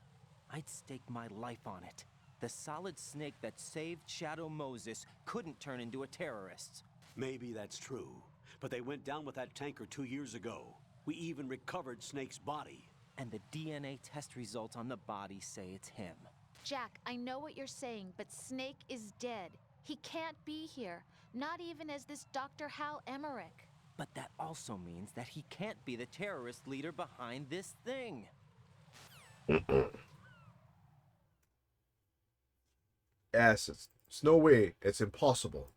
I'd stake my life on it. The solid snake that saved Shadow Moses couldn't turn into a terrorist. Maybe that's true, but they went down with that tanker 2 years ago. We even recovered Snake's body. And the DNA test results on the body say it's him. Jack, I know what you're saying, but Snake is dead. He can't be here, not even as this Dr. Hal Emmerich. But that also means that he can't be the terrorist leader behind this thing. Yes, it's no way. It's impossible.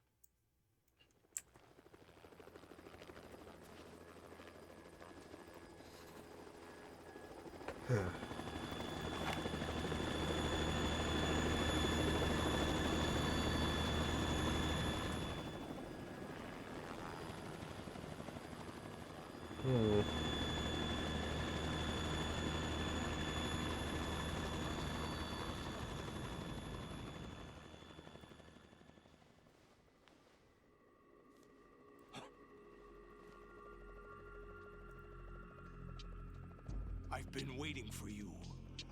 I've been waiting for you.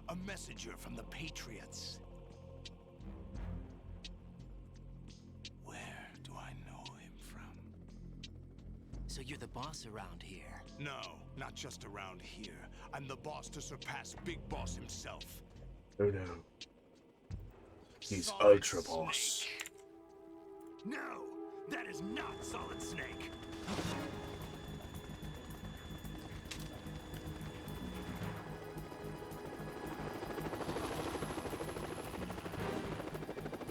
A messenger from the Patriots. Where do I know him from? So you're the boss around here? No, not just around here. I'm the boss to surpass Big Boss himself. Oh no. He's Solid Ultra Boss. Snake. No, that is not Solid Snake.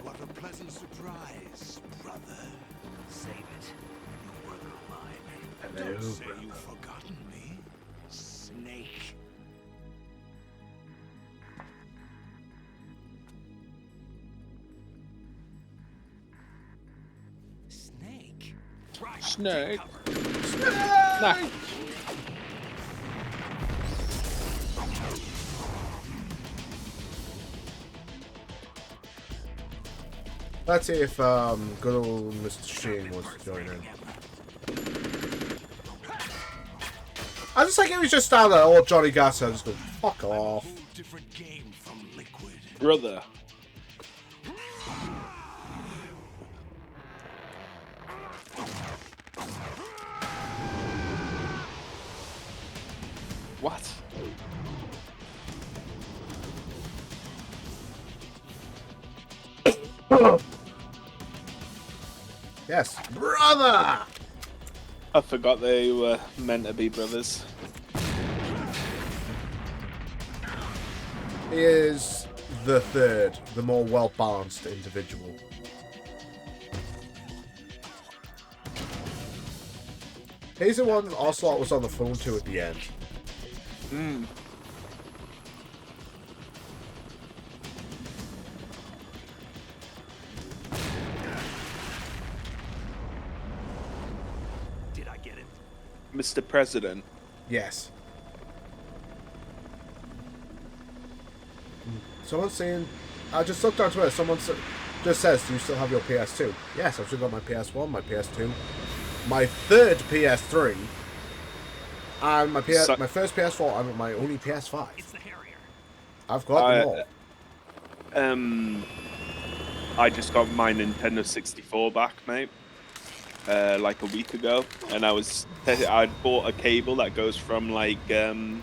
What a pleasant surprise, brother. Save it. You work of mine. Hello, Don't say brother. you've forgotten me, Snake. Snake? Right. Snake. Snake! Let's see if good old Mr. Shane wants to join in. I just like if he's just standing there, all Johnny Gas, I just go, fuck off. Whole different game from Liquid. Brother. What? Yes, brother! I forgot they were meant to be brothers. He is the third, the more well-balanced individual. He's the one Ocelot was on the phone to at the end. Hmm. Did I get it? Mr. President. Yes. Someone's saying, I just looked on Twitter, someone just says, do you still have your PS2? Yes, I've still got my PS1, my PS2, my third PS3, and my first PS4, and my only PS5. It's the Harrier. I've got them all. I just got my Nintendo 64 back, mate, like a week ago, and I'd bought a cable that goes from like the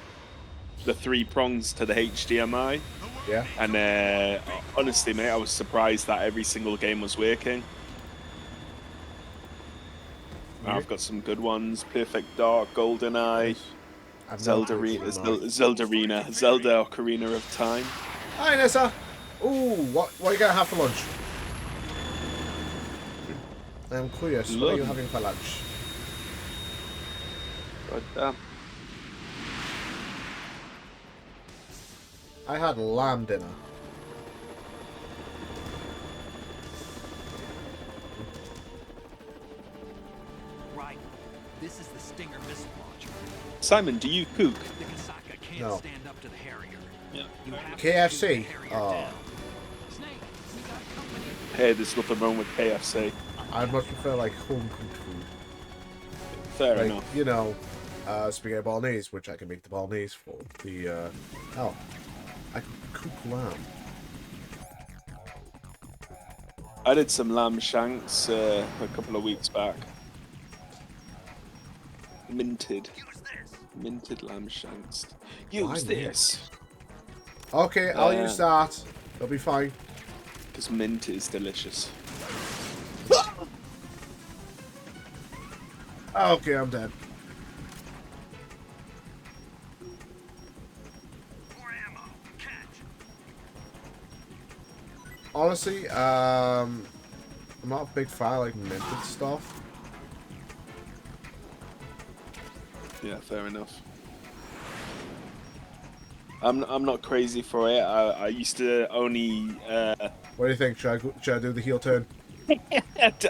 3 prongs to the HDMI. Yeah. And honestly, mate, I was surprised that every single game was working. I've got some good ones: Perfect Dark, GoldenEye, Zelda Ocarina of Time. Hi, Nessa. Ooh, what are you gonna have for lunch? I'm curious. What are you having for lunch? But, I had lamb dinner. Right. This is the Stinger missile launcher. Simon, do you cook? The Kasaka can't No. stand up to the Harrier. Yeah. You have to KFC. shoot the Harrier Oh. down. Hey, there's nothing wrong with KFC. I'd much prefer like home cooked food. Fair like, enough. You know, spaghetti bolognese, which I can make the bolognese for. I can cook lamb. I did some lamb shanks a couple of weeks back. Minted lamb shanks. Use this. Okay, I'll use that. It'll be fine. Because mint is delicious. Okay, I'm dead. Honestly, I'm not a big fan of like minted stuff. Yeah, fair enough. I'm not crazy for it. I used to only. What do you think? Should I do the heel turn?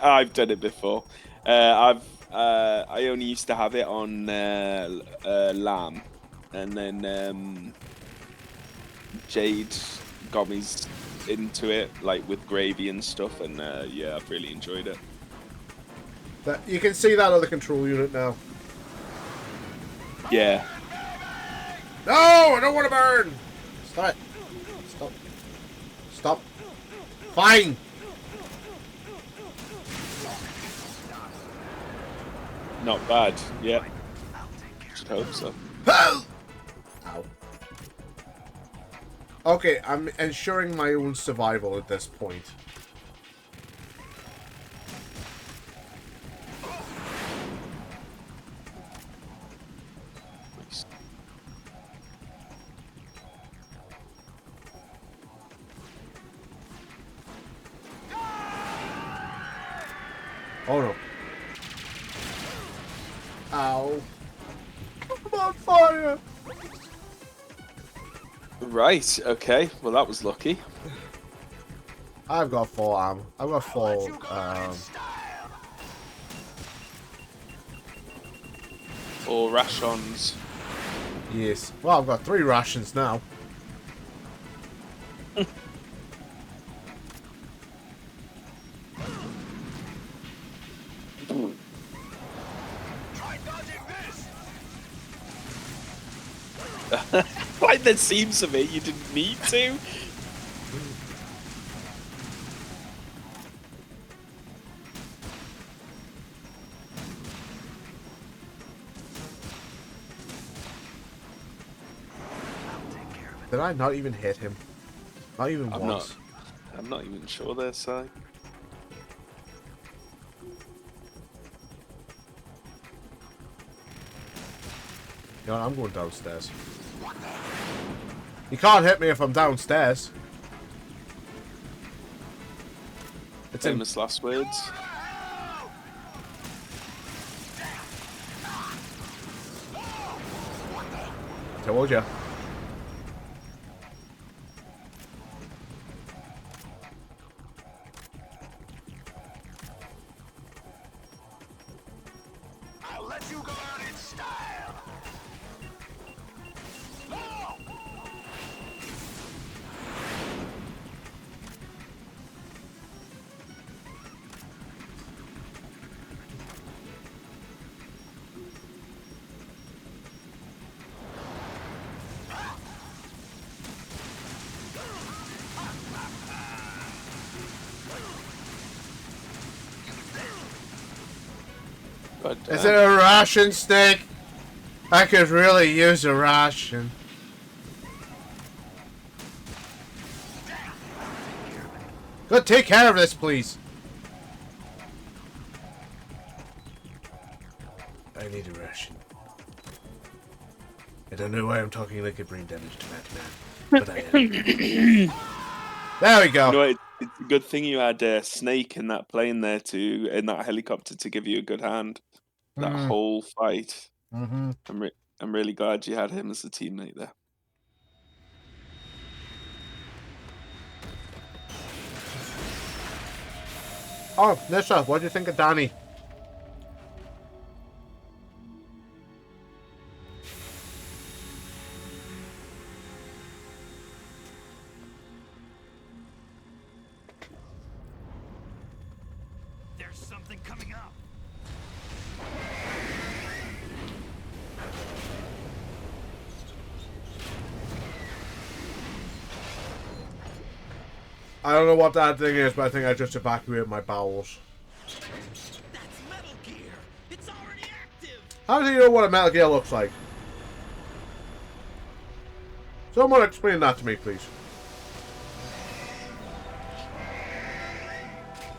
I've done it before. I only used to have it on lamb, and then Jade got me into it, like with gravy and stuff, and yeah, I've really enjoyed it. You can see that other control unit now. Yeah. No, I don't want to burn. Stop it. Stop. Stop. Fine. Not bad. Yeah. Should hope so. Ow. Okay, I'm ensuring my own survival at this point. Oh no. Ow. I'm on fire. Right, okay. Well, that was lucky. I've got 4 ammo. I've got 4, Or rations. Yes. Well, I've got 3 rations now. Like, there seems of it, you didn't need to. Did I not even hit him? Not even once. I'm not even sure there, Si. You know, I'm going downstairs. You can't hit me if I'm downstairs. It's Famous last words. Told ya. I'll let you go out in style. God damn. Is it a ration, Snake? I could really use a ration. Go take care of this, please. I need a ration. I don't know why I'm talking like a brain damaged madman, but I am. There we go. You know, it's a good thing you had Snake in that plane there too, in that helicopter to give you a good hand. That whole fight. Mm-hmm. I'm really glad you had him as a teammate there. Oh, Nissa, what do you think of Danny? There's something coming up. I don't know what that thing is, but I think I just evacuated my bowels. That's Metal Gear. It's already active. How do you know what a Metal Gear looks like? Someone explain that to me, please.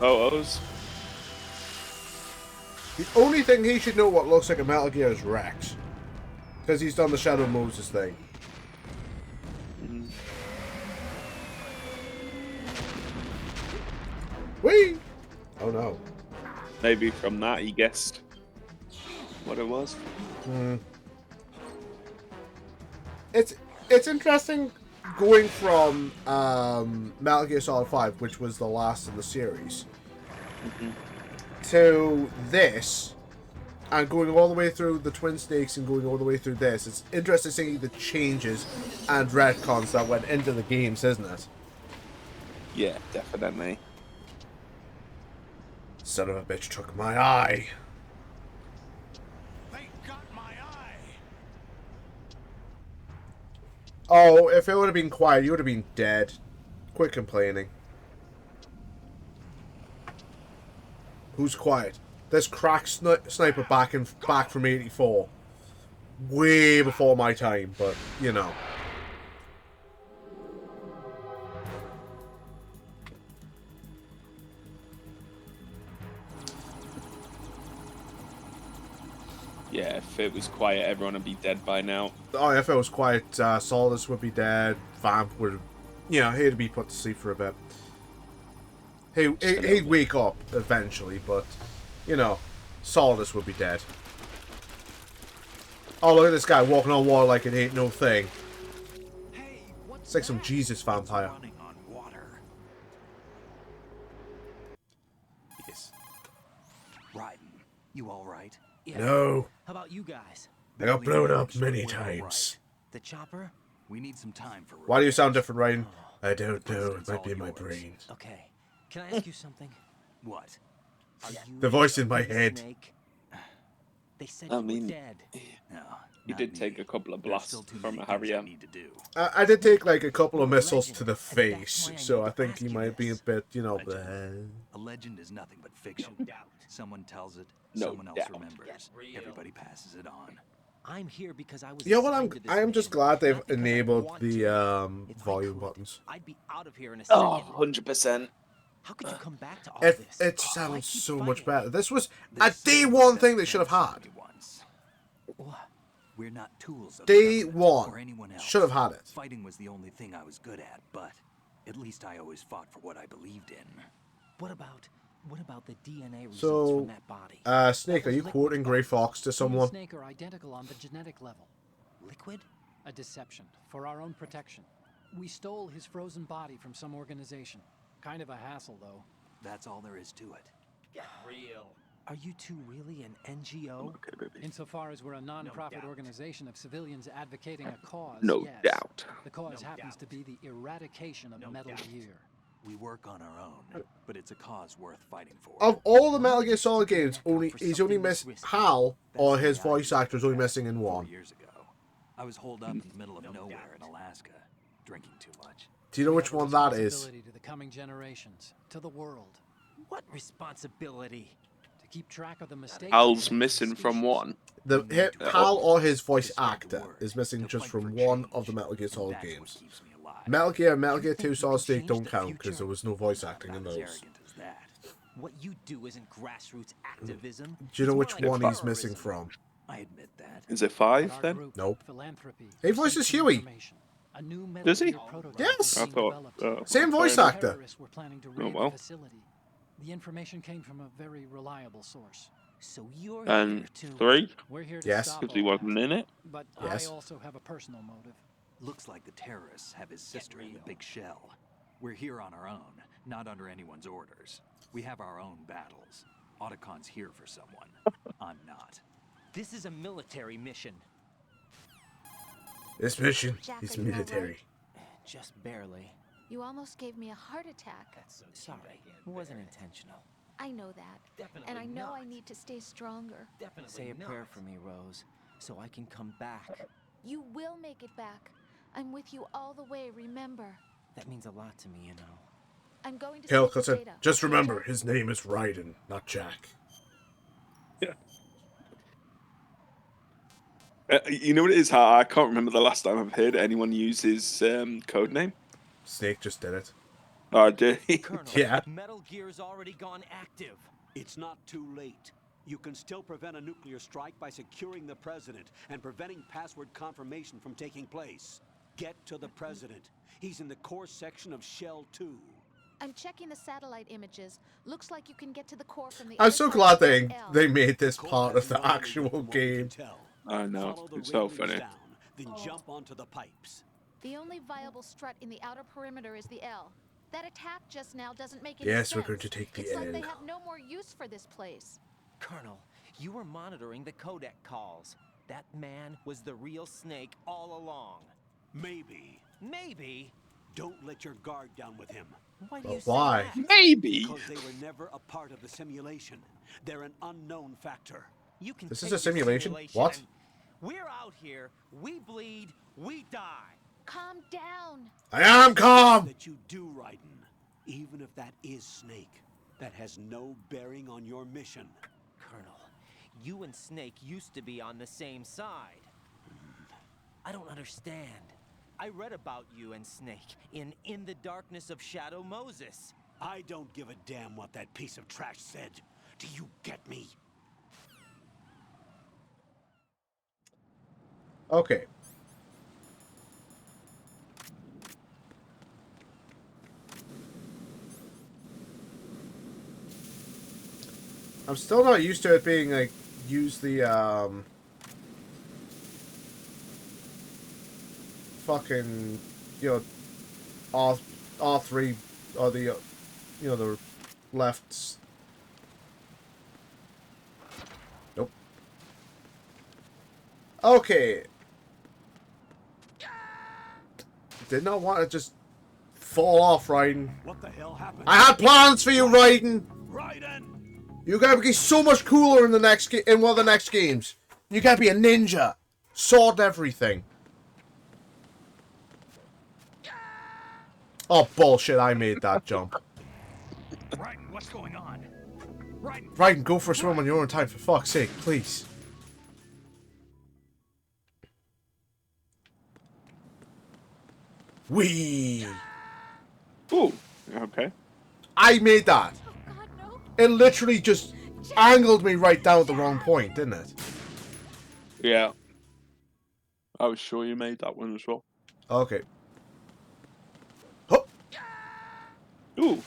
Photos. The only thing he should know what looks like a Metal Gear is Rex. Because he's done the Shadow Moses thing. Whee! Oh no. Maybe from that he guessed what it was. It's interesting going from Metal Gear Solid 5, which was the last in the series, to this, and going all the way through the Twin Snakes and going all the way through this. It's interesting seeing the changes and retcons that went into the games, isn't it? Yeah, definitely. Son of a bitch took my eye. They got my eye. Oh, if it would have been quiet, you would have been dead. Quit complaining. Who's quiet? There's crack sniper back from 84. Way before my time, but you know. Yeah, if it was quiet, everyone would be dead by now. Oh, if it was quiet, Solidus would be dead. Vamp would, you know, he'd be put to sleep for a bit. He'd wake up eventually, but, you know, Solidus would be dead. Oh, look at this guy walking on water like it ain't no thing. It's like some Jesus vampire. Yes. Raiden, you all right? Yeah. No. How about you guys? I got blown up many times. The chopper? We need some time for. Why do you sound different, Ryan? I don't know. It might be my brain. Okay. Can I ask you something? What? Are you The voice in my head. Snake? They said I you mean, were dead. No, you did take a couple of blasts from a Harrier. I did take like a couple of missiles to the face, so I think he might be a bit, you know. A legend is nothing but fiction. Someone tells it, No someone else doubt. remembers. Everybody passes it on. I'm here because I was. You know what? assigned to this I am just mission, glad they've not because I enabled want the to. If I volume could, buttons. I'd be out of here in a second. Oh, 100%. How could you come back to all It this? it Why sounds keep so fighting? much better. This was a day one thing they should have had. We're not tools of Day government one or anyone else. should have had it. Fighting was the only thing I was good at, but at least I always fought for what I believed in. What about the DNA results So, from that body? Snake, are you quoting Grey Fox to You and someone? Snake are identical on the genetic level. Liquid? A deception, for our own protection. We stole his frozen body from some organization. Kind of a hassle, though. That's all there is to it. Get real. Are you two really an NGO? Okay, baby. Insofar as we're a non-profit organization of civilians advocating a cause, No yes. doubt. The cause happens to be the eradication of Metal Gear. We work on our own, but it's a cause worth fighting for. Of all the Metal Gear Solid games, he's only missed Hal, or his voice actor is only missing in 4 one. years ago, I was holed up in the middle of nowhere in Alaska, drinking too much. Do you know which one that is? Responsibility to the coming generations, to the world. What responsibility? To Keep track of the mistakes. Hal's missing from one. Hal or his voice actor is missing just from one of the Metal Gear Solid games. Metal Gear and Metal Gear 2 Solid Snake don't count because there was no voice acting in those. What you do isn't grassroots activism. Do you know which one he's missing from? I admit that. Is it 5 then? Nope. He voices Huey. Does he? Yes. I thought. Same voice actor. Oh well. The information came from a very reliable source. So you're And 3? We're here to Yes. stop Because he all wasn't in it. But Yes. I also have a personal motive. Looks like the terrorists have his sister in the big shell. We're here on our own, not under anyone's orders. We have our own battles. Otacon's here for someone. I'm not. This is a military mission. This mission Jack, is are you all military. Just barely. You almost gave me a heart attack. Sorry, it wasn't intentional. I know that. And I know I need to stay stronger. Say a prayer for me, Rose, so I can come back. You will make it back. I'm with you all the way, remember. That means a lot to me, you know. I'm going to Hell, save the cousin, data. just remember, his name is Raiden, not Jack. Yeah. You know what it is? I can't remember the last time I've heard anyone use his code name. Snake just did it. Oh, did he? Colonel, Yeah. Metal Gear's already gone active. It's not too late. You can still prevent a nuclear strike by securing the president and preventing password confirmation from taking place. Get to the president. He's in the core section of Shell 2. I'm checking the satellite images. Looks like you can get to the core from the I'm other so side glad of the they L. they made this Core part of the has wiring actual from what we game. can tell. I know. Follow the It's so railings funny. down, then jump onto the pipes. The only viable strut in the outer perimeter is the L. That attack just now doesn't make any Yes, sense. we're going to take the It's like they L. have no more use for this place. Colonel, you were monitoring the codec calls. That man was the real Snake all along. Maybe. Maybe? Don't let your guard down with him. Why do But you say why? that? Maybe. Because they were never a part of the simulation. They're an unknown factor. You can This is take a simulation? What? and we're out here, we bleed, we die. Calm down. I am calm! That you do, Raiden. Even if that is Snake, that has no bearing on your mission. Colonel, you and Snake used to be on the same side. I don't understand. I read about you and Snake in the Darkness of Shadow Moses. I don't give a damn what that piece of trash said. Do you get me? Okay. I'm still not used to it being like use the fucking, you know, R3 or the, you know, the lefts. Nope. Okay. Did not want to just fall off, Raiden. What the hell happened? I had plans for you, Raiden. Raiden! You gotta be so much cooler in the next in one of the next games. You gotta be a ninja, sword and everything. Oh bullshit! I made that jump. Raiden, what's going on? Raiden, Raiden, go for a swim on your own time, for fuck's sake, please. Wee. Ooh, okay. I made that. Oh God, no. It literally just angled me right down at the wrong point, didn't it? Yeah. I was sure you made that one as well. Okay. Oh. Ooh.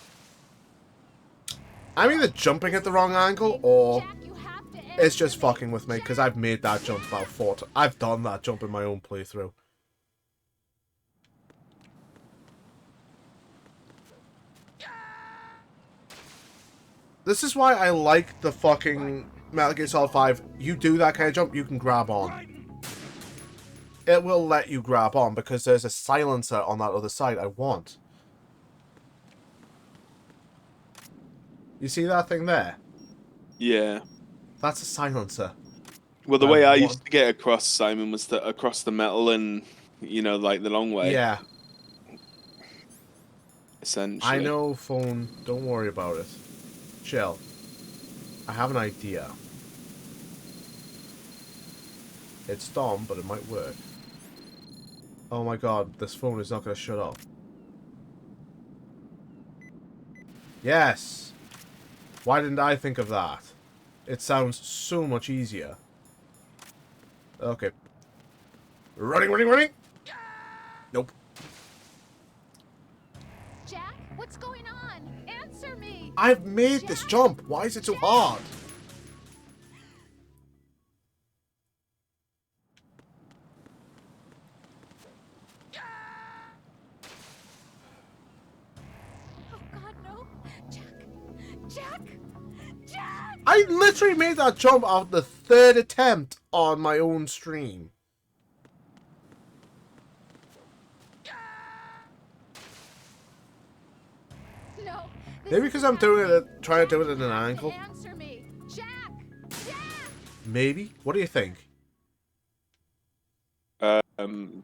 I'm either jumping at the wrong angle or Jack, you have to end it's just this. fucking with me because I've made that jump about 4 times. I've done that jump in my own playthrough. This is why I like the fucking Metal Gear Solid 5. You do that kind of jump, you can grab on. It will let you grab on because there's a silencer on that other side I want. You see that thing there? Yeah. That's a silencer. Well, the way I used to get across, Simon, was across the metal and, you know, like the long way. Yeah. Essentially. I know, phone. Don't worry about it. Chill. I have an idea. It's dumb, but it might work. Oh my god, this phone is not going to shut up. Yes! Why didn't I think of that? It sounds so much easier. Okay. Running, running, running! Nope. Jack, what's going on? Answer me! I've made Jack? this jump! Why is it so hard? Oh god, no! Jack! Jack! Jack! I literally made that jump out the 3rd attempt on my own stream. No! Maybe because I'm doing it, trying to do it at an angle. Answer me! Jack! Jack! Maybe. What do you think?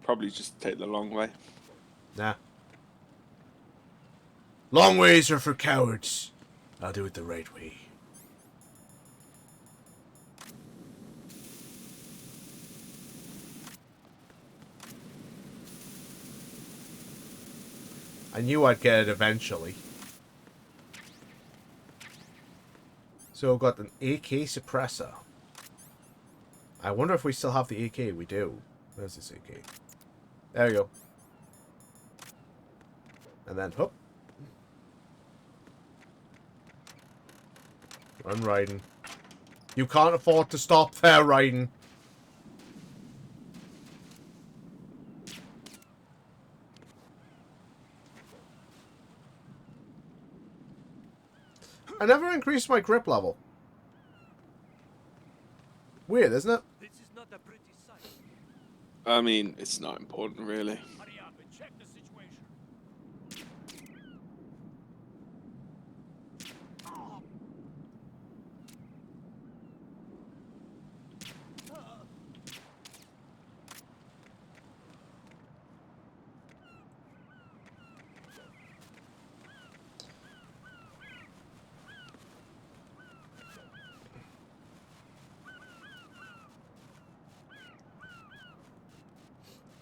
Probably just take the long way. Nah. Long ways are for cowards. I'll do it the right way. I knew I'd get it eventually. So I've got an AK suppressor. I wonder if we still have the AK. We do. Where's this AK? There we go. And then, whoop. Run, Raiden. You can't afford to stop there, Raiden. I never increased my grip level. Weird, isn't it? This is not a pretty sight. I mean, it's not important, really. Hurry up and check the situation.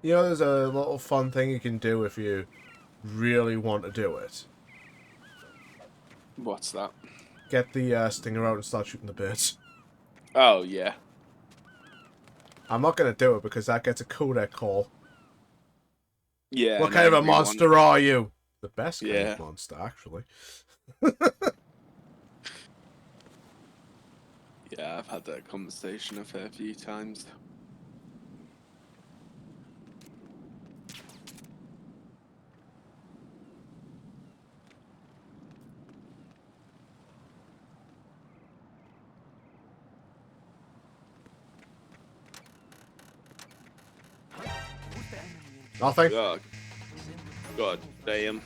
You know, there's a little fun thing you can do if you really want to do it. What's that? Get the stinger out and start shooting the birds. Oh, yeah. I'm not going to do it because that gets a codec call. Yeah. What kind of a monster are you? The best kind of monster, actually. Yeah, I've had that conversation a fair few times. Nothing. God. God damn.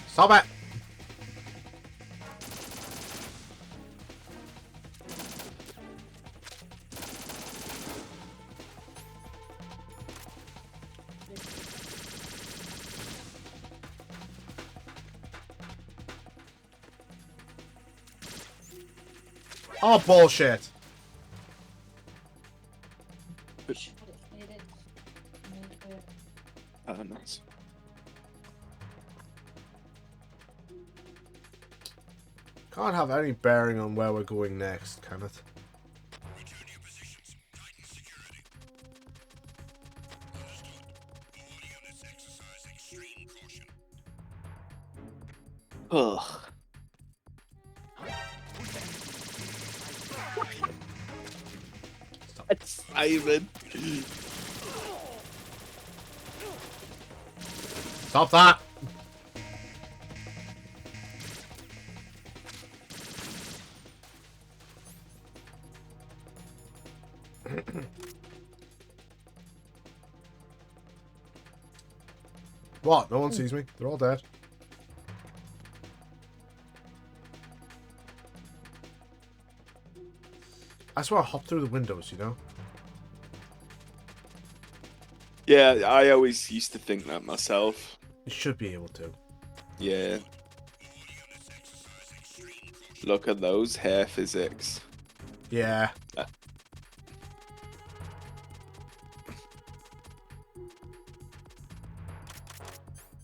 Stop it! Oh, bullshit. Oh, nice. Can't have any bearing on where we're going next, can it? Ugh. It's Simon. Stop that! What? No one sees me. They're all dead. I just want to hop through the windows, you know? Yeah, I always used to think that myself. You should be able to. Yeah. Look at those hair physics. Yeah.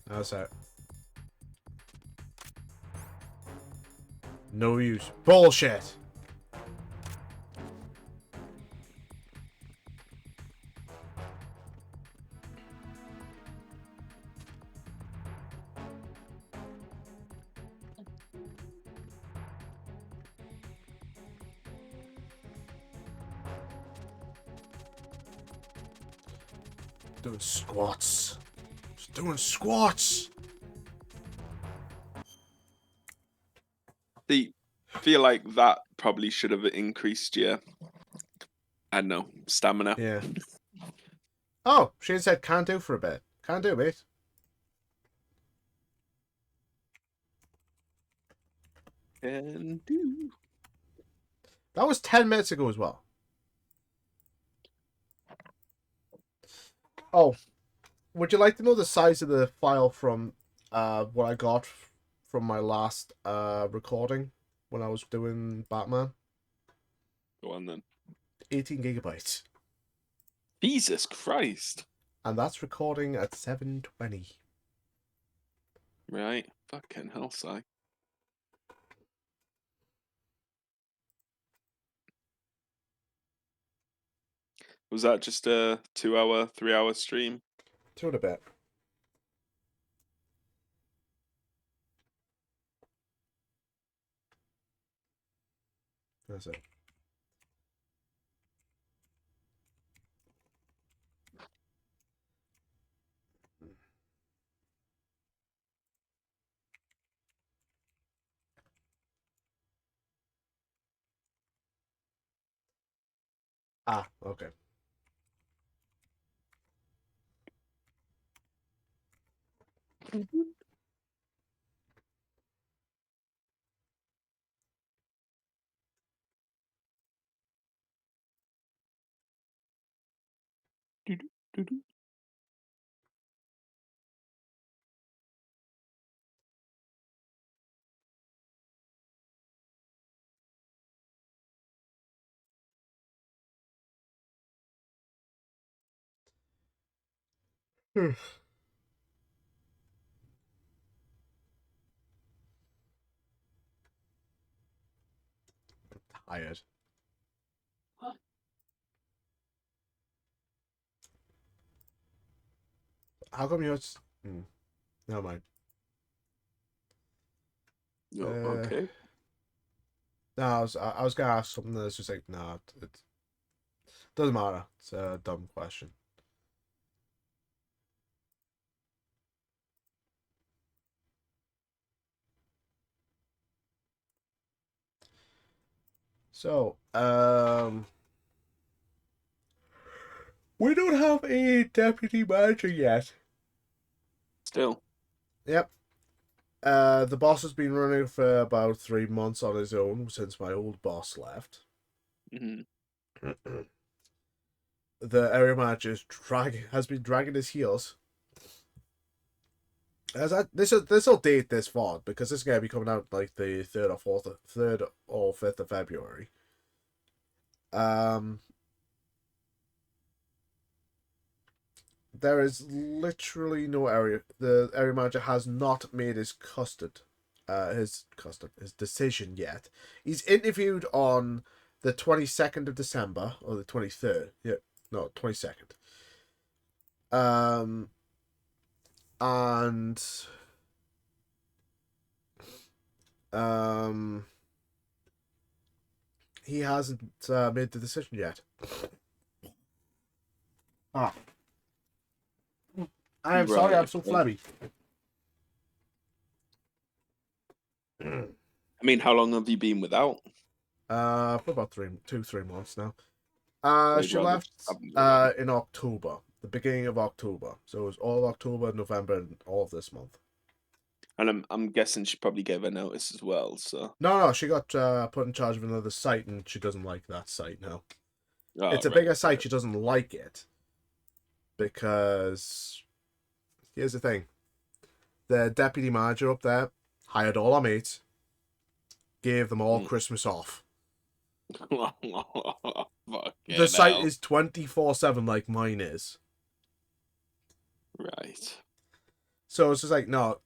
How's that? No use. Bullshit. Doing squats. Just doing squats. Feel like that probably should have increased your, I don't know, stamina. Yeah. Oh, Shane said can't do for a bit. Can't do, mate. Can do. That was 10 minutes ago as well. Oh, would you like to know the size of the file from what I got from my last recording when I was doing Batman? Go on then. 18 gigabytes. Jesus Christ. And that's recording at 720. Right. Fucking hell, Si. Was that just a 2-hour, 3-hour stream? 2 and a bit. That's it. Ah, okay. Tired. How come yours? Never mind. Okay. No, I was gonna ask something that's just like, nah, it doesn't matter. It's a dumb question. So, we don't have a deputy manager yet. Still. Yep. The boss has been running for about 3 months on his own since my old boss left. Mm-hmm. The area manager has been dragging his heels. This will date this VOD because this is gonna be coming out like the 3rd or 5th of February. There is literally no area. The area manager has not made his decision yet. He's interviewed on the 22nd of December or the 23rd. Yeah, no, 22nd. He hasn't made the decision yet. I am sorry, I'm so flabby. I mean, how long have you been without? For about 3 months now. She left in October, the beginning of October. So it was all October, November, and all of this month. And I'm guessing she probably gave her notice as well. So no, she got put in charge of another site, and she doesn't like that site now. Oh, it's a bigger site. She doesn't like it. because here's the thing. The deputy manager up there hired all our mates, gave them all Christmas off. The site is 24/7 like mine is. Right. So it's just like, no,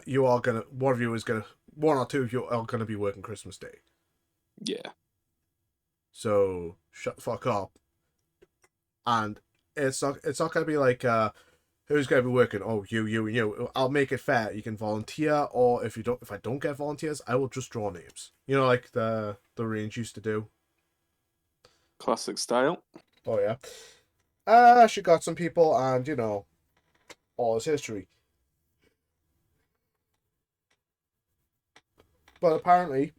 you are gonna, one of you is gonna, one or two of you are gonna be working Christmas Day. Yeah. So shut the fuck up. And it's not gonna be like, who's gonna be working? Oh, you. I'll make it fair. You can volunteer, or if I don't get volunteers, I will just draw names. You know, like the range used to do. Classic style. Oh yeah. She got some people, and all this history. But apparently,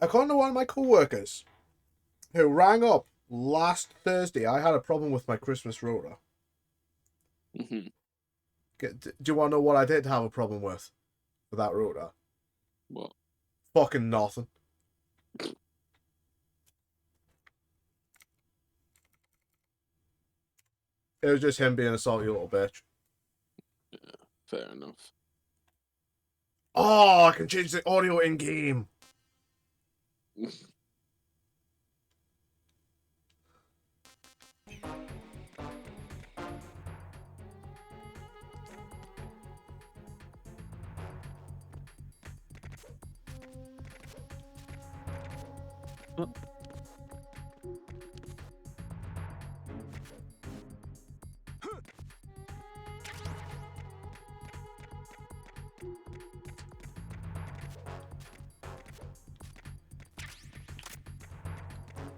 according to one of my co-workers, who rang up last Thursday, I had a problem with my Christmas rota. Mm-hmm. Do you want to know what I did have a problem with that rota? What? Fucking nothing. It was just him being a salty little bitch. Yeah, fair enough. Oh, I can change the audio in game.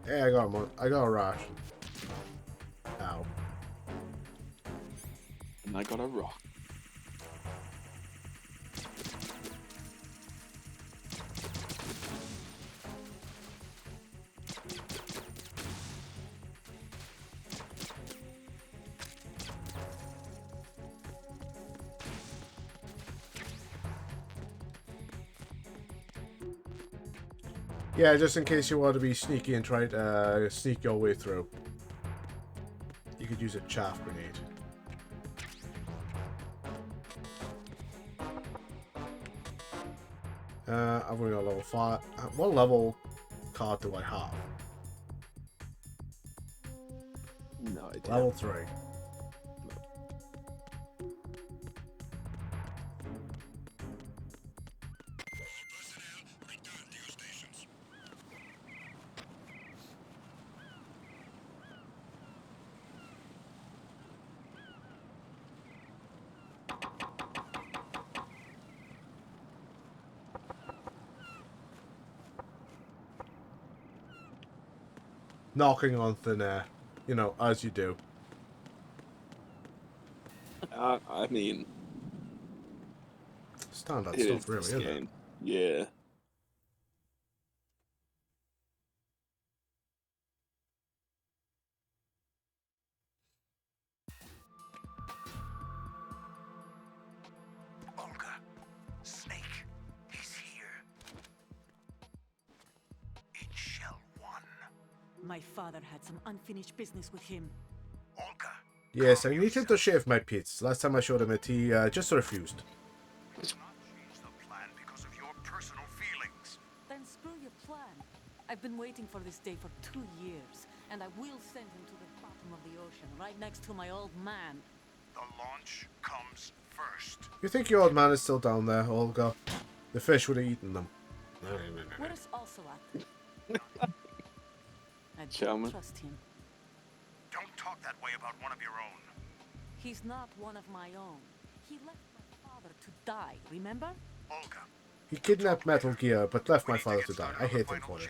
Hey, I got a rash. Ow. And I got a rock. Yeah, just in case you want to be sneaky and try to sneak your way through. You could use a chaff grenade. I've only got level 5. What level card do I have? No idea. Level 3. Knocking on thin air, as you do. I mean, standard it stuff, is really, this isn't it? game. Yeah. Olga, Snake, he's here. In Shell 1. My father had some unfinished business with him. Olga. Yes, I need him to shave my pits. Last time I showed him it, he just refused. Do not change the plan because of your personal feelings. Then screw your plan. I've been waiting for this day for 2 years, and I will send him to the bottom of the ocean, right next to my old man. The launch comes first. You think your old man is still down there, Olga? The fish would have eaten them. Where's Ocelot? I Chairman. don't trust him. Don't talk that way about one of your own. He's not one of my own. He left my father to die, remember? Olga. He kidnapped Metal Gear, but left my father to die. I hate him for it.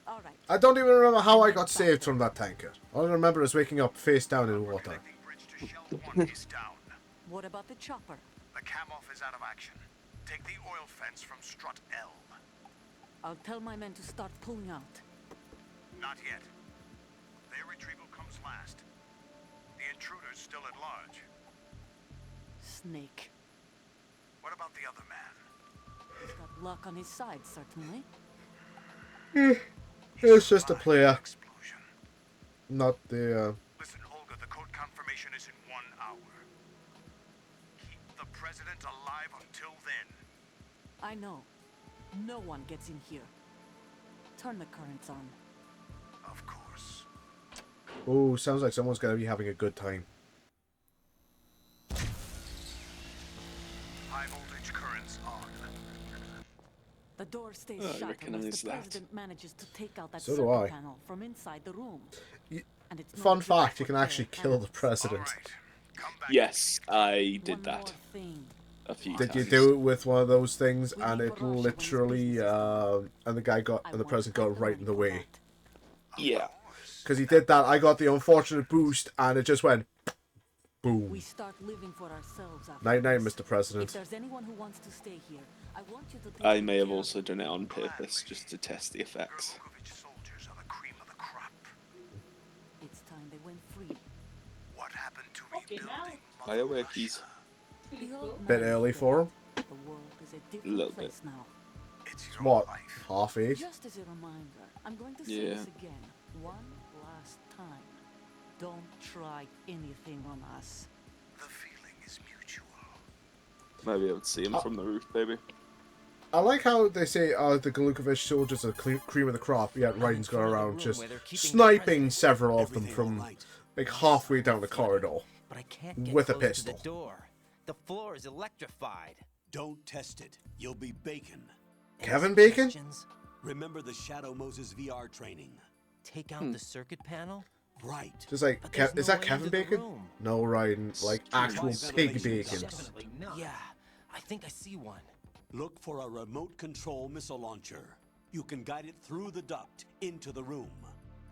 All right. I don't even remember how I got saved from that tanker. All I remember is waking up face down in water. What about the chopper? The cam-off is out of action. Take the oil fence from strut L. I'll tell my men to start pulling out. Not yet. Their retrieval comes last. The intruder's still at large. Snake. What about the other man? He's got luck on his side, certainly. It's just a player. Not the, Listen, president alive until then. I know. No one gets in here. Turn the currents on. Of course. Oh, sounds like someone's going to be having a good time. High voltage currents on. The door stays Oh, I shut recognize unless the that. president manages to take out that So do circuit I. panel from inside the room. And it's no Fun good fact, you for can actually bare kill the hands. president. Yes, I did One that more thing. a few Did you times. do it with one of those things and it literally, and the guy got, and the president got right in the way? Yeah. Because he did that, I got the unfortunate boost and it just went boom. We start living for ourselves after Night night, this. Mr. President. If there's anyone who wants to stay here, I want you to take I good may have care of also done it on purpose just to test the effects. Soldiers are the cream of the crop. It's time they went free. What happened to rebuilding? Fireworkies. The old Bit man is early dead. for him. The world is a A different little place bit. now. It's What? Half age? Just as a reminder, I'm going to say Yeah. this again, one last time. Don't try anything on us. The feeling is mutual. Might be able to see him from the roof, baby. I like how they say the Galukovich soldiers are the cream of the crop, yet Raiden's going around just sniping several of them from like halfway down the corridor But I can't get with a close pistol. to the door. The floor is electrified. Don't test it. You'll be Bacon. Kevin Bacon? Suggestions? Remember the Shadow Moses VR training. Take out the circuit panel? Right. Just like, But there's is no that way Kevin into the Bacon? room. No, Raiden, like actual pig bacon. Definitely not. Yeah, I think I see one. Look for a remote control missile launcher. You can guide it through the duct into the room.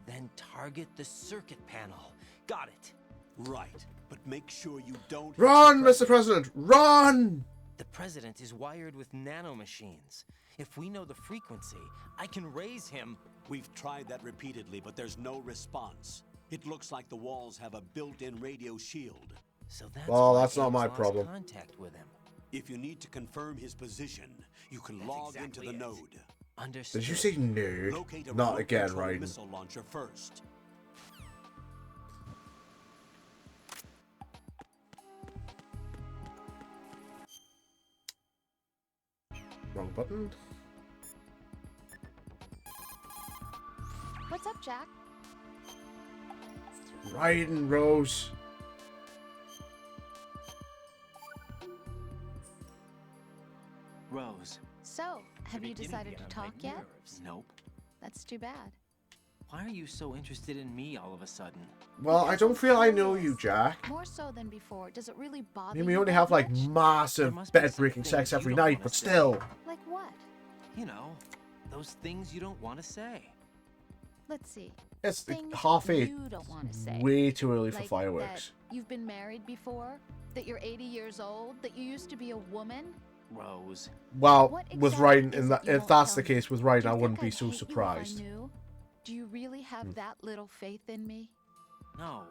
Then target the circuit panel. Got it. Right, but make sure you don't... Run, Mr. President, run! The president is wired with nanomachines. If we know the frequency, I can raise him. We've tried that repeatedly, but there's no response. It looks like the walls have a built-in radio shield. So that's Well, why that's not Ames my lost problem. Contact with him. If you need to confirm his position, you can log into the node. Understood. Did you say nerd? Locate a Not remote again, control Raiden. missile launcher first. Wrong button. What's up, Jack? Raiden, Rose. Rose. So, have you decided to talk yet? Nope. That's too bad. Why are you so interested in me all of a sudden? Well, I don't feel I know you, Jack. More so than before. Does it really bother You you? may only that have like much? massive bed-breaking sex every night, but still. Like what? You know, those things you don't want to say. Let's see. It's Things half eight. you don't want to say. Way too early for Like fireworks. That you've been married before? That you're 80 years old? That you used to be a woman? Rose. Well, What with exactly Raiden, is in it that, you if won't that's tell the me? case with Do Raiden, you I think wouldn't be I'd so hate you if I surprised. knew? Do you really have that little faith in me? No,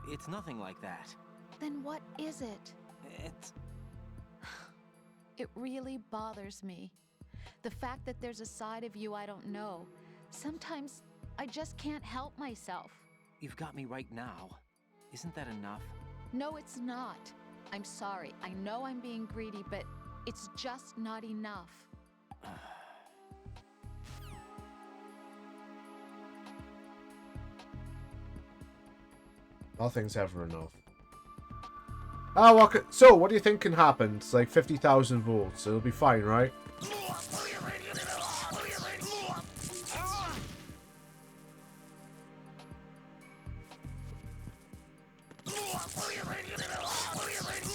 it's nothing like that. Then what is it? It's... It really bothers me. The fact that there's a side of you I don't know. Sometimes I just can't help myself. You've got me right now. Isn't that enough? No, it's not. I'm sorry. I know I'm being greedy, but it's just not enough. Nothing's ever enough. Oh, okay. So, what do you think can happen? It's like 50,000 volts. It'll be fine, right?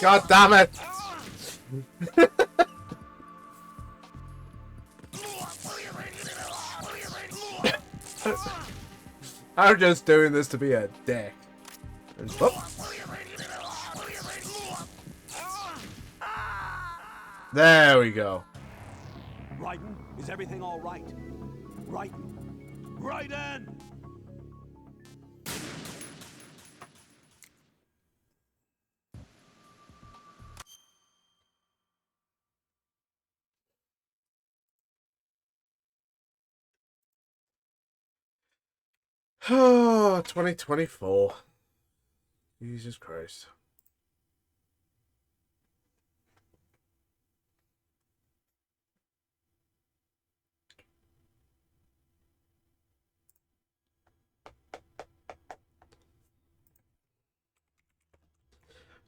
God damn it! I'm just doing this to be a dick. And, whoop. There we go. Raiden, is everything all right? Raiden! Raiden! Oh, 2024. Jesus Christ.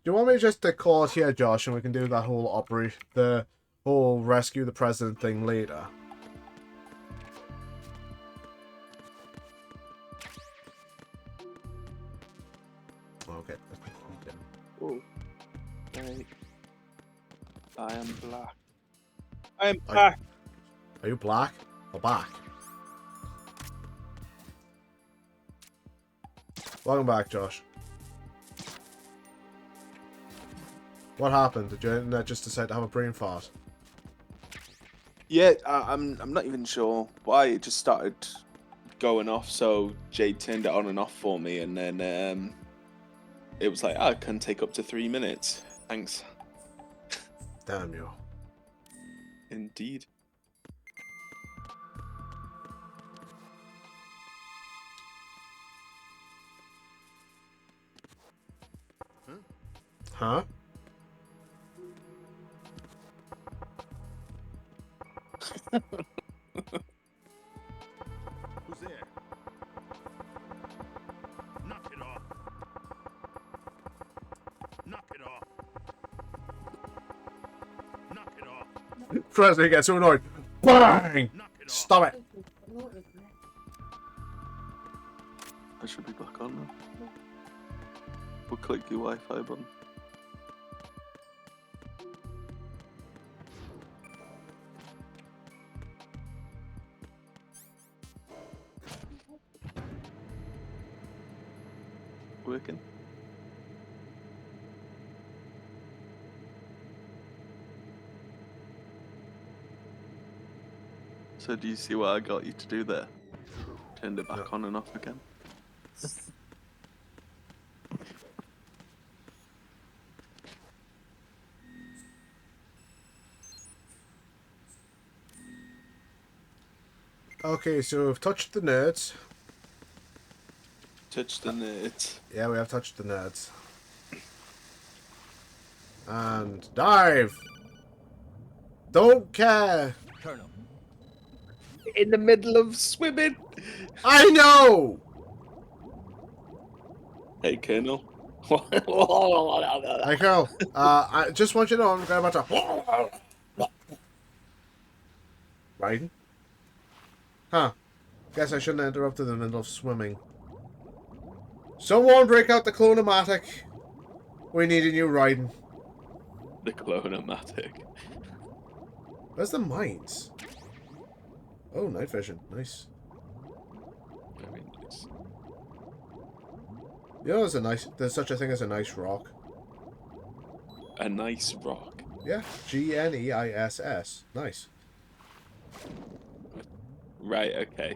you want me just to call it here, Josh, and we can do that whole the whole rescue the president thing later? Okay. Oh. Right. I am black. I am black. Are you black or back? Welcome back, Josh. What happened? Did your internet just decide to have a brain fart? Yeah, I'm not even sure why. It just started going off, so Jade turned it on and off for me, and then it was like, oh, it can take up to 3 minutes. Thanks. Damn you. Indeed. Huh? Who's there? Knock it off. Knock it off. Knock it off. President gets so annoyed. Bang! Stop it. I should be back on now. We'll click your Wi-Fi button. Working. So do you see what I got you to do there? Turned it back on and off again. Okay, so we've touched the nerds. Touch the nerds. Yeah, we have touched the nerds. And dive! Don't care! Colonel. In the middle of swimming! I know! Hey, Colonel. Hey, Carl. I just want you to know I'm about to... Raiden? Huh. Guess I shouldn't have interrupted in the middle of swimming. Someone break out the Clonomatic. We need a new Raiden. The Clonomatic. Where's the mines? Oh, night vision. Nice. Very nice. You know, there's such a thing as a nice rock. A nice rock. Yeah. G-N-E-I-S-S. Nice. Right, okay.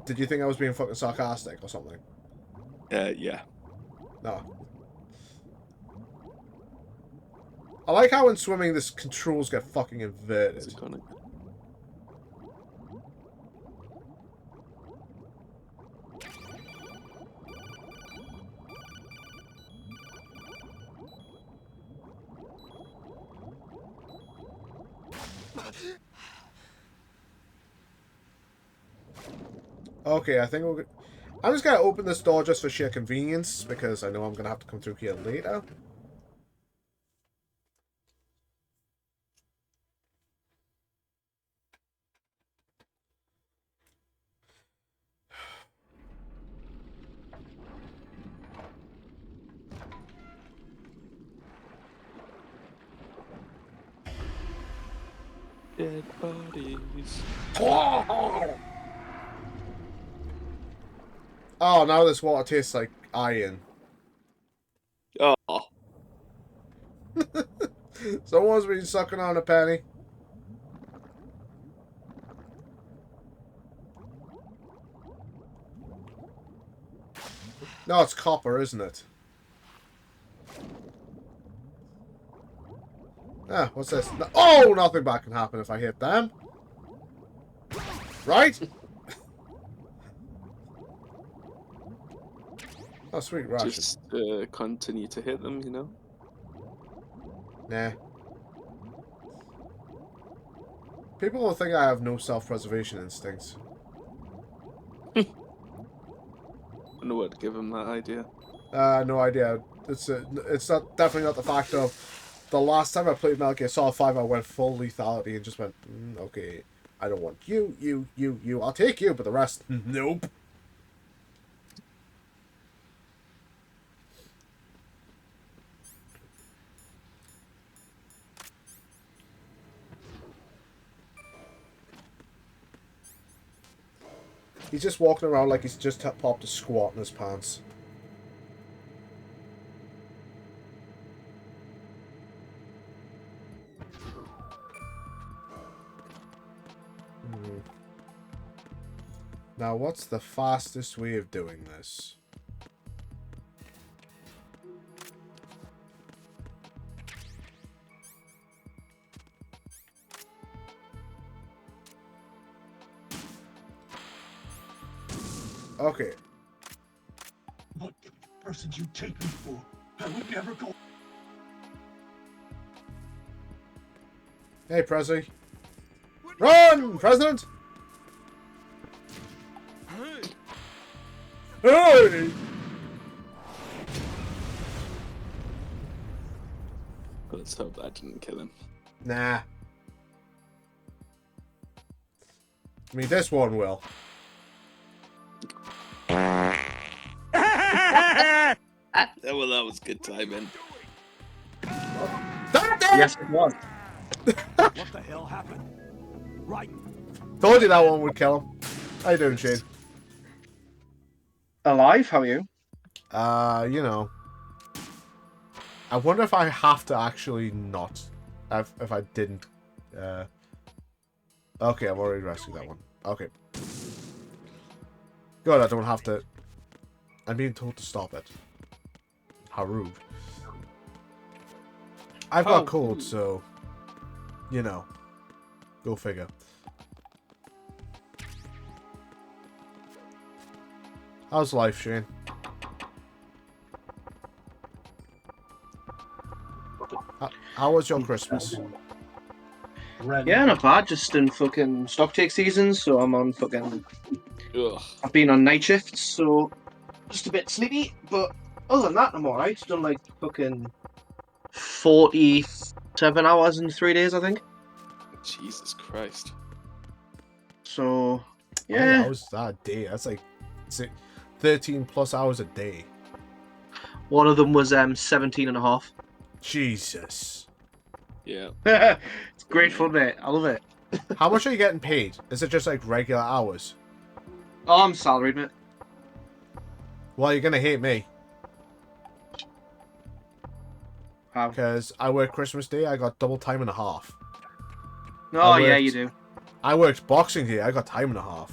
Did you think I was being fucking sarcastic or something? Yeah. No. I like how in swimming the controls get fucking inverted. Okay, I think I'm just gonna open this door just for sheer convenience because I know I'm gonna have to come through here later. Dead bodies. Oh, now this water tastes like iron. Oh. Someone's been sucking on a penny. No, it's copper, isn't it? Ah, what's this? Oh, nothing bad can happen if I hit them. Right? Oh, sweet ration. Just continue to hit them, you know? Nah. People will think I have no self-preservation instincts. I wonder what to give them that idea. No idea. It's not definitely not the fact of the last time I played Metal Gear Solid 5, I went full lethality and just went, okay, I don't want you. I'll take you, but the rest, nope. He's just walking around like he's just popped a squat in his pants. Now, what's the fastest way of doing this? Okay. What person you take me for? I would never go. Hey, Prezi. Run, President! Hey! Let's hope that didn't kill him. Nah. I mean, this one will. Well, that was good timing. Yes, it was. What the hell happened? Right. Told you that one would kill him. How you doing, Shane? Alive? How are you? You know. I wonder if I have to actually not. If I didn't. Okay, I've already rescued that one. Okay. Good, I don't have to. I'm being told to stop it. How rude. I've got cold, so. You know. Go figure. How's life, Shane? How was your Christmas? Yeah, not bad. Just in fucking stock take season, so I'm on fucking. Ugh. I've been on night shifts, so just a bit sleepy. But other than that, I'm alright. Done like fucking 47 hours in 3 days, I think. Jesus Christ. So Yeah. yeah. That was a day. That's like 13 plus hours a day. One of them was 17 and a half. Jesus. Yeah. It's great fun, mate. I love it. How much are you getting paid? Is it just like regular hours? Oh, I'm salaried, mate. Well, you're gonna hate me. How? Because I work Christmas Day, I got double time and a half. Oh, yeah, you do. I worked Boxing Day, I got time and a half.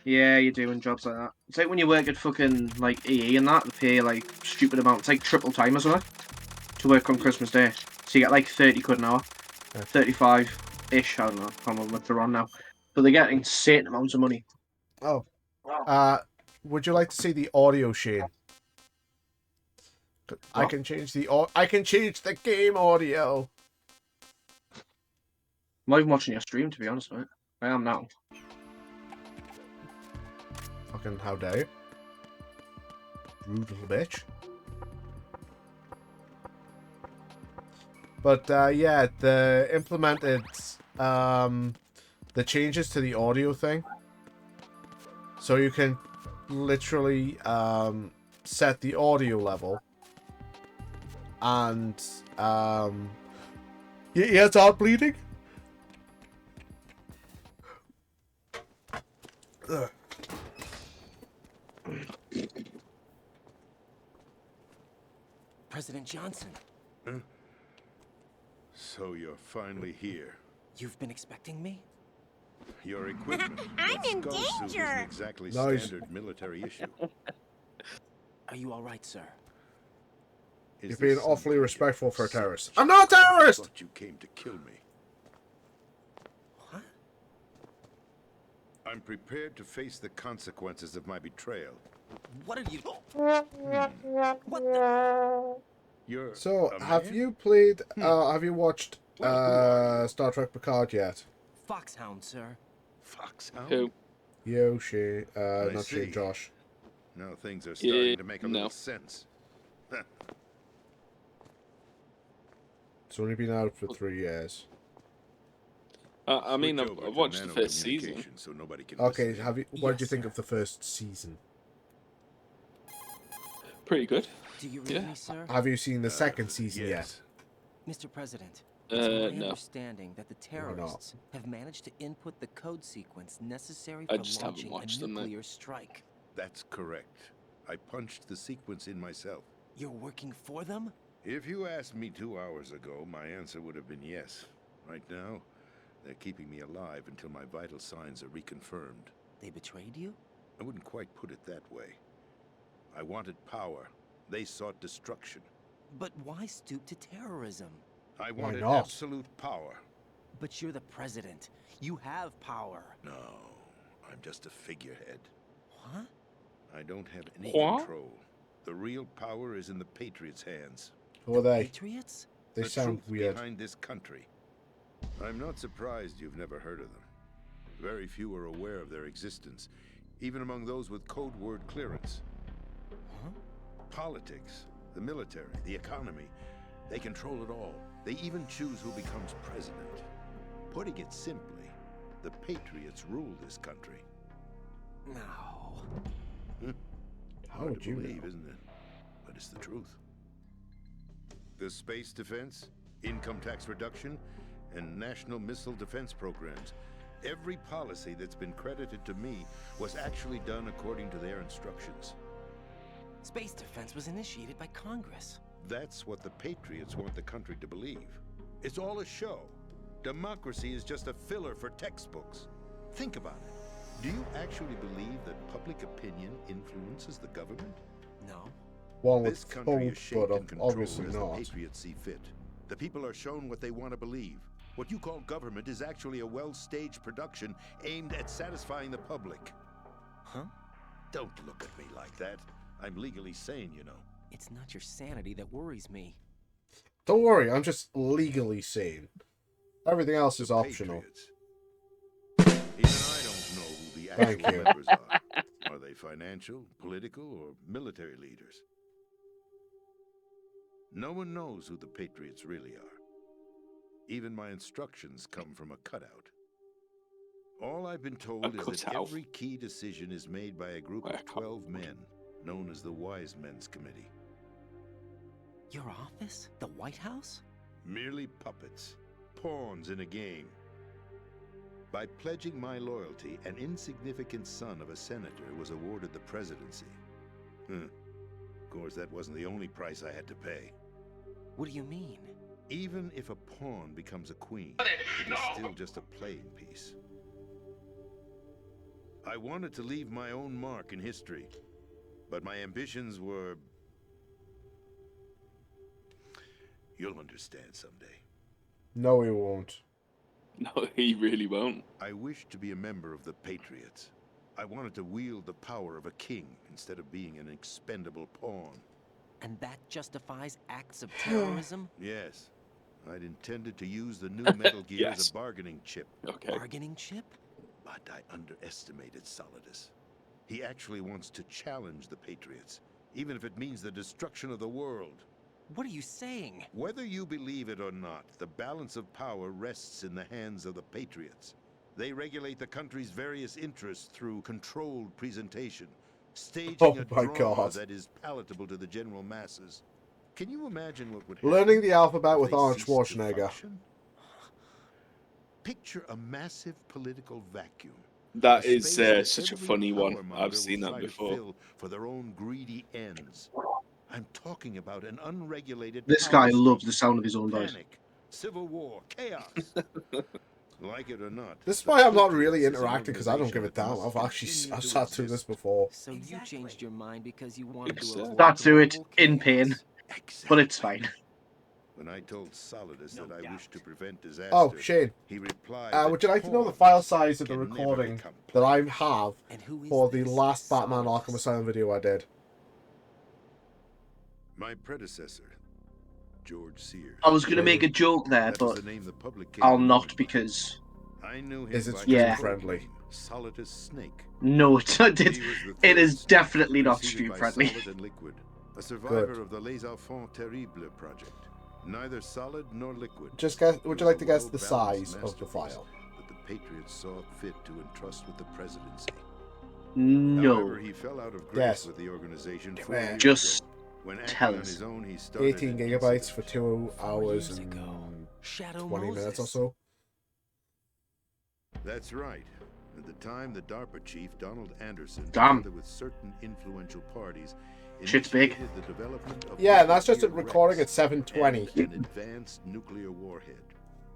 Yeah, you do in jobs like that. It's like when you work at fucking like EE and that, they pay like stupid amount. It's like triple time or something to work on Christmas Day. So you get like 30 quid an hour, 35-ish. I don't know. I can't remember what they're on now, but they get insane amounts of money. Oh, would you like to see the audio, Shane? I can change the game audio. I'm not even watching your stream, to be honest, mate. I am now. Fucking how dare you? Rude little bitch. But yeah, the implemented the changes to the audio thing. So you can literally set the audio level and your ears aren't bleeding. Ugh. President Johnson. Huh? So you're finally here. You've been expecting me? Your equipment. I'm in Skull suit danger. isn't exactly Nice. standard military issue. Are you all right, sir? Is You're being this awfully something respectful for a you're terrorist. I'm not a I terrorist! thought you came to kill me. What? I'm prepared to face the consequences of my betrayal. What are you? What the? You're So, a have man? you played, have you watched Star Trek Picard yet? Foxhound, sir. Foxhound? Who? Yo, Shane, I not Shane, see. Josh. Now things are starting to make a little sense. It's only been out for 3 years. I mean, I've watched the first season. So nobody can Okay, what did you think of the first season? Pretty good. Do you read me, sir? Have you seen the second season yet? Mr. President, it's my no. understanding that the terrorists have managed to input the code sequence necessary I for just haven't launching watched a them, mate. nuclear strike. That's correct. I punched the sequence in myself. You're working for them? If you asked me 2 hours ago, my answer would have been yes. Right now, they're keeping me alive until my vital signs are reconfirmed. They betrayed you? I wouldn't quite put it that way. I wanted power. They sought destruction. But why stoop to terrorism? I wanted absolute power. But you're the president. You have power. No, I'm just a figurehead. What? I don't have any What? control. The real power is in the Patriots' hands. Who are they? Patriots? They The sound truth weird. behind this country. I'm not surprised you've never heard of them. Very few are aware of their existence, even among those with code word clearance. Huh? Politics, the military, the economy, they control it all. They even choose who becomes president. Putting it simply, the Patriots rule this country. No. Hard would to you believe, know? isn't it? But it's the truth. The space defense, income tax reduction, and national missile defense programs. Every policy that's been credited to me was actually done according to their instructions. Space defense was initiated by Congress. That's what the Patriots want the country to believe. It's all a show. Democracy is just a filler for textbooks. Think about it. Do you actually believe that public opinion influences the government? No. One would This country hope, is shaped but and controlled obviously as the not. Patriots see fit. The people are shown what they want to believe. What you call government is actually a well-staged production aimed at satisfying the public. Huh? Don't look at me like that. I'm legally sane, you know. It's not your sanity that worries me. Don't worry, I'm just legally sane. Everything else is optional. Even I don't know who the Thank actual you. members are. Are they financial, political, or military leaders? No one knows who the Patriots really are. Even my instructions come from a cutout. All I've been told is that cutout? every key decision is made by a group of 12 men, known as the Wise Men's Committee. Your office? The White House? Merely puppets, pawns in a game. By pledging my loyalty, an insignificant son of a senator was awarded the presidency. Of course, that wasn't the only price I had to pay. What do you mean? Even if a pawn becomes a queen, it is still just a playing piece. I wanted to leave my own mark in history, but my ambitions were... You'll understand someday. No, he won't. No, he really won't. I wished to be a member of the Patriots. I wanted to wield the power of a king instead of being an expendable pawn. And that justifies acts of terrorism? Yes. I'd intended to use the new Metal Gear as a bargaining chip. Okay. Bargaining chip? But I underestimated Solidus. He actually wants to challenge the Patriots, even if it means the destruction of the world. What are you saying? Whether you believe it or not, the balance of power rests in the hands of the Patriots. They regulate the country's various interests through controlled presentation, staging a drama that is palatable to the general masses. Can you imagine what would happen? Learning the alphabet if with they Arnold ceased to Schwarzenegger. function? Picture a massive political vacuum. That A is space that such a every funny one. powermonger I've seen will that try to before. fill for their own greedy ends. I'm talking about an unregulated This power guy struggle, loves the sound of his own voice. panic, civil war, chaos. Like it or not. This is why I'm not really interacting, because I don't give a damn. I've sat through this before. So you changed your mind because you wanted to Sat through it in pain, but it's fine. When I told Solidus that I wished to prevent disaster, Oh, Shane. he replied, Would you like to know the file size of the recording that I have for the last Batman Arkham Asylum video I did? my predecessor, George Sears. I was going to make a joke there, That was but the name the public gave I'll him. not because... I knew him Is it by stream Yeah. his friendly? name. Solidus Snake. No, it He was the it third is snake definitely not preceded by stream-friendly. Solid and Liquid, a survivor Good. of the Les Enfants Terribles project. Neither Solid nor Liquid. Just guess. Would you like to guess the well-balanced size of the masterpiece file? that the Patriots saw fit to entrust with the presidency. No. However, he fell out of grace Yes. with the organization Come 4 on. years Just ago. When acting tell on us. his own, he started 18 an gigabytes incident. for 2 hours years and ago. Shadow 20 minutes or Moses. so. That's right. At the time, the DARPA chief, Donald Anderson, Damn. together with certain influential parties, Shit's big. initiated the development of Yeah, and that's just Nuclear it recording Rex, at 720. and an advanced nuclear warhead.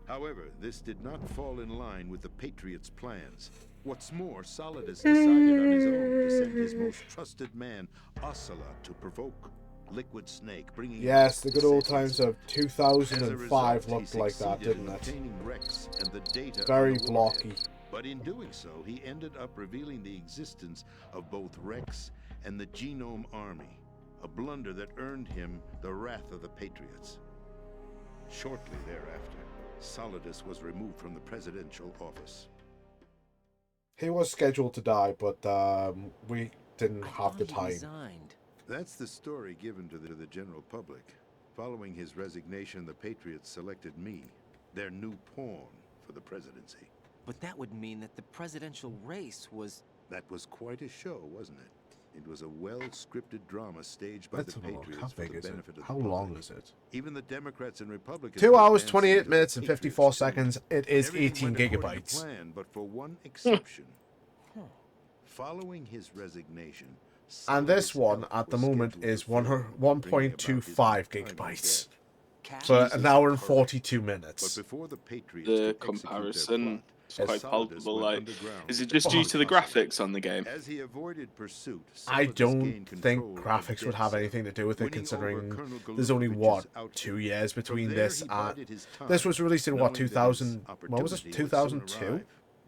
However, this did not fall in line with the Patriots' plans. What's more, Solidus decided on his own to send his most trusted man, Ocelot, to provoke Liquid Snake, bringing him Yes, to the good old sentence. times of As a 2005 result, he looked like that, succeeded didn't in it? obtaining Rex and the data Very on the warhead. blocky. But in doing so, he ended up revealing the existence of both Rex and the Genome Army, a blunder that earned him the wrath of the Patriots. Shortly thereafter, Solidus was removed from the presidential office. He was scheduled to die, but we didn't have the time. That's the story given to the general public. Following his resignation, the Patriots selected me, their new pawn, for the presidency. But that would mean that the presidential race was... That was quite a show, wasn't it? It was a well-scripted drama staged by Let's the have a look. Patriots How for big the is it? benefit of How the public. long is it? Even the Democrats and Republicans 2 were hours, dancing 28 to minutes, the and Patriots' 54 tune. seconds. It is Everything 18 went according to gigabytes. plan, but for one exception. Following his resignation, And this Solidus one, at the was moment, scheduled is to film, bringing about his 1.25 untimely gigabytes. death. For Jesus an hour and Christ. 42 But minutes. before the Patriots The could execute their comparison is plot, quite Solidus palpable. went Like, underground is it to just due find to the Ocelot. graphics on the game? As he avoided pursuit, I Solidus don't gained think control of graphics would Dead have Cell, anything to do with it, winning over considering Colonel there's only, Golubovich's what, outfit. 2 years From between there, this he and... bided his time, This was released in, what, knowing that his 2000... What was it, opportunity would soon 2002? arrive.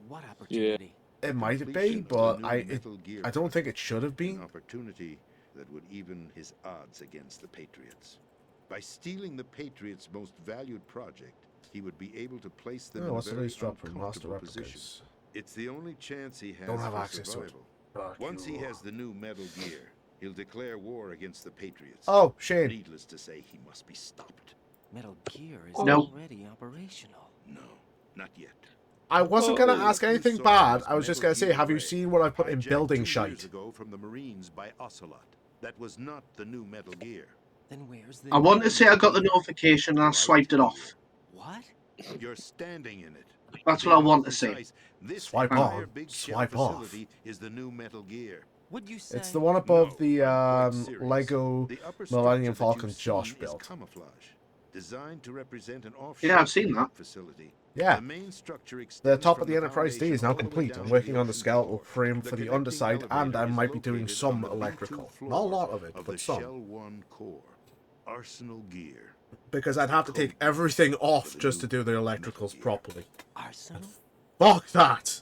What Yeah. opportunity? It might be, Completion of the but new I Metal Gear don't think it project, should have an been. opportunity that would even his odds against the Patriots. By stealing the Patriots' most valued project, he would be able to place them Oh, in a what's the very release drop from Master uncomfortable position. Replicas? It's the only chance he has Don't have for access to it. survival. Fuck Once he you. has the new Metal Gear, he'll declare war against the Patriots. Oh, Shane. Needless to say, he must be stopped. Metal Gear is No. already operational. No, not yet. I wasn't going to Oh, ask What you anything saw bad. was I was just Metal going to say, Gear have you Red, seen what I put in hijacked building 2 years shite? ago from the Marines by Ocelot. That was not the new Metal Gear. Then where's the... I want to new say I got the Metal Gear? notification and I swiped it off. What? You're standing in it. That's To what I be more want to say. precise, This Swipe entire on, big shell swipe off. facility is the new Metal Gear. Would you say... It's the one above No, the I'm quite serious. Lego The upper Millennium structure that Falcon you've Josh seen is built. camouflage, designed to represent an offshoot Yeah, I've seen that. facility. Yeah. The main structure The extends top from of the Enterprise D is now foundation all the way complete. down I'm to working the on the ocean skeletal floor. frame The for the connecting underside, and I elevator is might be doing located some on the B2 electrical. floor Not a lot of it, of but the some. Shell 1 core. Arsenal Gear. Because I'd have to take everything off the just to new do the Metal electricals Gear. properly. Arsenal? Fuck that!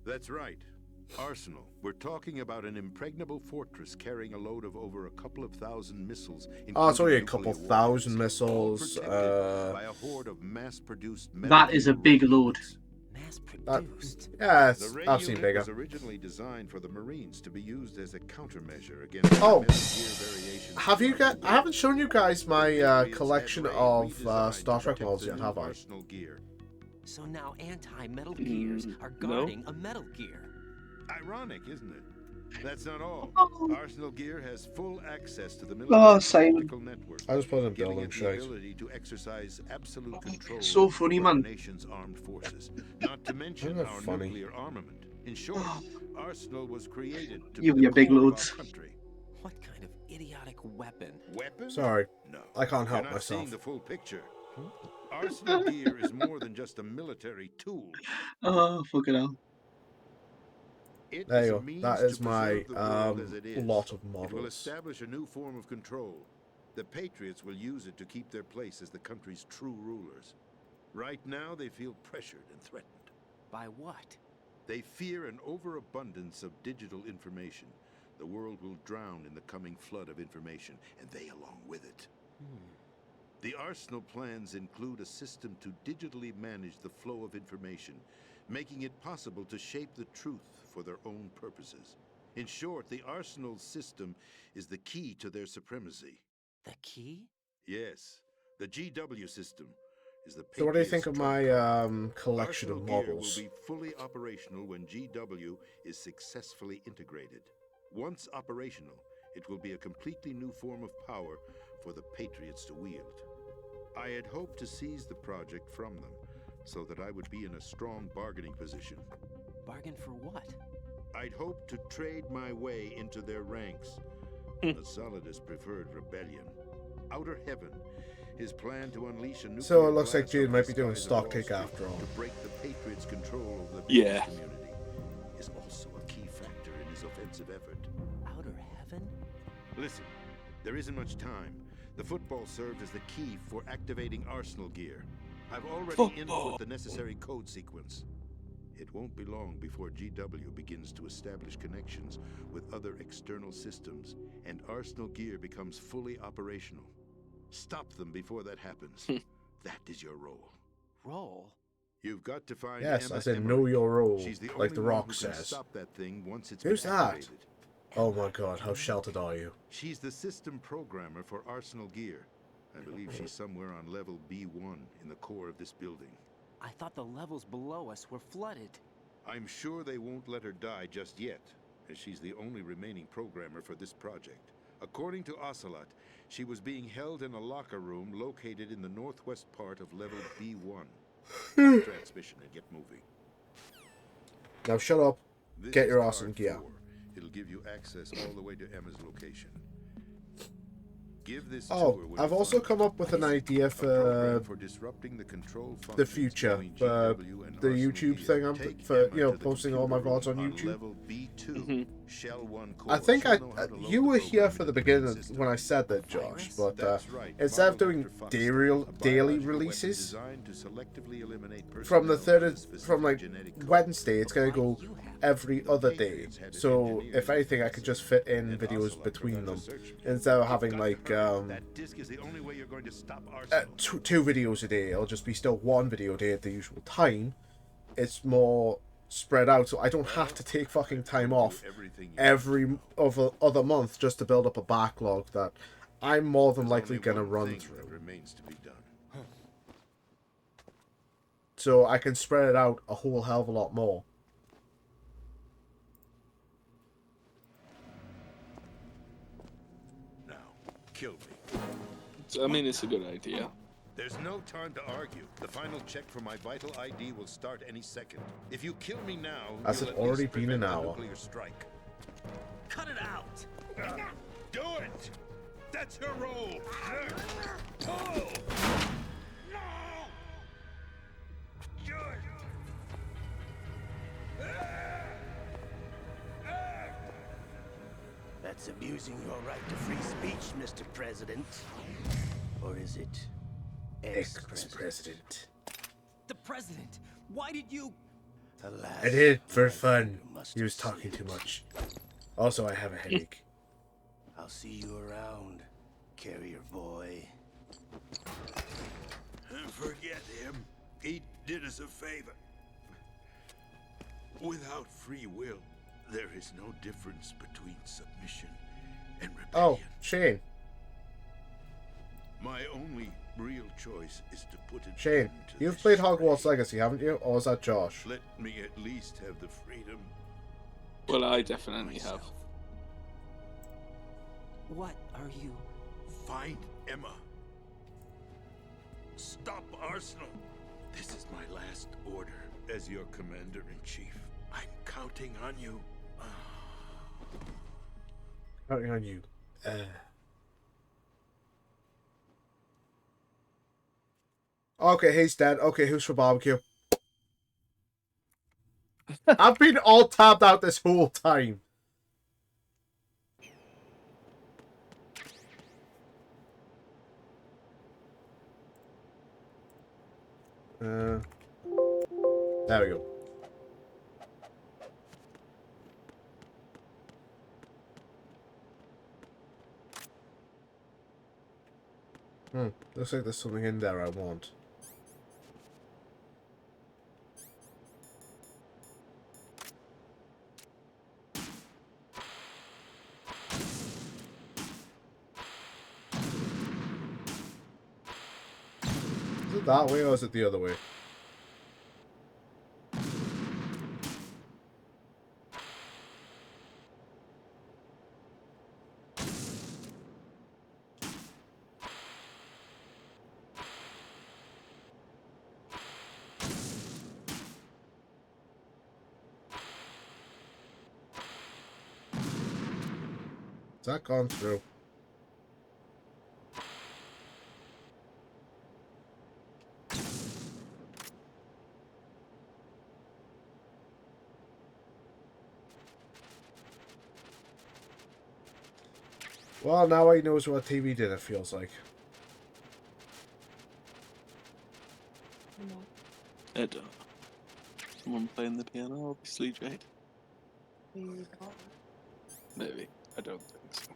That's right. Arsenal. We're talking about an impregnable fortress carrying a load of over a couple of thousand missiles. Oh, it's only a including couple nuclear thousand warheads, all missiles. protected by a horde of mass-produced That is a Metal big Gear load. rockets. Mass-produced? Yeah, The Ray I've seen unit bigger. was originally designed for the Marines to be used as a countermeasure against Oh. Metal Gear variations. Have you got? I haven't shown you guys my Patriots collection had Ray of redesigned Star to Trek protect models the yet, new have I? Arsenal Gear. So now anti-Metal Gears are no. guarding a Metal Gear. Ironic, isn't it? That's not all. Arsenal Gear has full access to the Oh, military Simon. optical network, I just put it in giving building it the shite. ability to exercise absolute control So funny, over our man. nation's armed forces. Not to mention Isn't that our funny? nuclear armament. In short, Arsenal was created to You be your the big core of our loads. country. What kind of idiotic weapon? Weapon? Sorry, No. I can't You're help not myself. seeing the full picture. Arsenal Gear is more than just a military tool. Oh, fucking hell. It There is you a go. means That to is my preserve the world as it is. lot of It will models. establish a new form of control. The Patriots will use it to keep their place as the country's true rulers. Right now, they feel pressured and threatened. By what? They fear an overabundance of digital information. The world will drown in the coming flood of information, and they along with it. The Arsenal plans include a system to digitally manage the flow of information, making it possible to shape the truth for their own purposes. In short, the Arsenal system is the key to their supremacy. The key? Yes, the GW system is the So what do you think Patriots' of my trump collection Arsenal of Gear models? will be fully operational when GW is successfully integrated. Once operational, it will be a completely new form of power for the Patriots to wield. I had hoped to seize the project from them, so that I would be in a strong bargaining position. Bargain for what? I'd hoped to trade my way into their ranks. The Solidus preferred rebellion. Outer Heaven, his plan to unleash a nuclear So it looks like blast Jade on might the be doing skies of stock Wall take Street after all. to break the Patriots' control of the Yeah. business community is also a key factor in his offensive effort. Outer Heaven? Listen, there isn't much time. The football served as the key for activating Arsenal Gear. I've already input the necessary code sequence. It won't be long before GW begins to establish connections with other external systems, and Arsenal Gear becomes fully operational. Stop them before that happens. That is your role. Role? You've got to find Yes, Emma I said Emmerich. know your role, She's the like only The one Rock who can says. stop that thing once it's Who's been that? activated. Oh my god, how sheltered are you? She's the system programmer for Arsenal Gear. I believe she's somewhere on level B1 in the core of this building. I thought the levels below us were flooded. I'm sure they won't let her die just yet, as she's the only remaining programmer for this project. According to Ocelot, she was being held in a locker room located in the northwest part of level B1. Stop transmission and get moving. Now shut up. This Get is your card awesome gear. 4. It'll give you access all the way to Emma's location. Give this Oh, tour when I've you also find come up with an idea a program for for disrupting the control the functions future, between for GW and the Arsenal YouTube Gear. thing. I'm Take for Emma you know to the posting all my computer VODs on room YouTube. level B2, Shell 1 core. I think She'll know how to you load were the here program for the into beginning system. when I said that, Josh. But That's right. instead of Modeled doing after Fox daily a biological weapon releases designed to selectively eliminate from the personnel third, with specific from like genetic code. Wednesday, it's gonna go every The other day. Patriots had it So engineered if anything, I could just fit in and videos Ocelot between forgot them to search. instead of You've having got to like hurry. That disc is the only way you're going to stop Arsenal. two videos a day. It'll just be still one video a day at the usual time. It's more spread out, so I don't have to take fucking time off every other month just to build up a backlog that I'm more than likely gonna run through. Remains to be done. So I can spread it out a whole hell of a lot more. Now, kill me. I mean, it's a good idea. There's no time to argue. The final check for my vital ID will start any second. If you kill me now, Has you'll it at least already been an prevent the hour? nuclear strike. Cut it out! Do it! That's her role! Pull! That's abusing your right to free speech, Mr. President. Or is it Ex-president? The president! Why did you... Alas, I did it for my fun. finger must He was have talking too slipped. much. Also, I have a headache. I'll see you around, carrier boy. Forget him. He did us a favor. Without free will, there is no difference between submission and rebellion. Oh, Shane. My only real choice is to put it Shane, you've played Hogwarts Legacy, haven't you? Or is that Josh? Let me at least have the freedom. Well, I definitely have. What are you... Find Emma. Stop Arsenal. This is my last order as your commander-in-chief. I'm counting on you. Counting on you. Okay, he's dead. Okay, who's for barbecue? I've been all tabbed out this whole time. There we go. Looks like there's something in there I want. Is it that way or is it the other way? Has that gone through? Well, now he knows what TV dinner feels like. I don't know. Someone playing the piano, obviously, Jade. Maybe. I don't think so.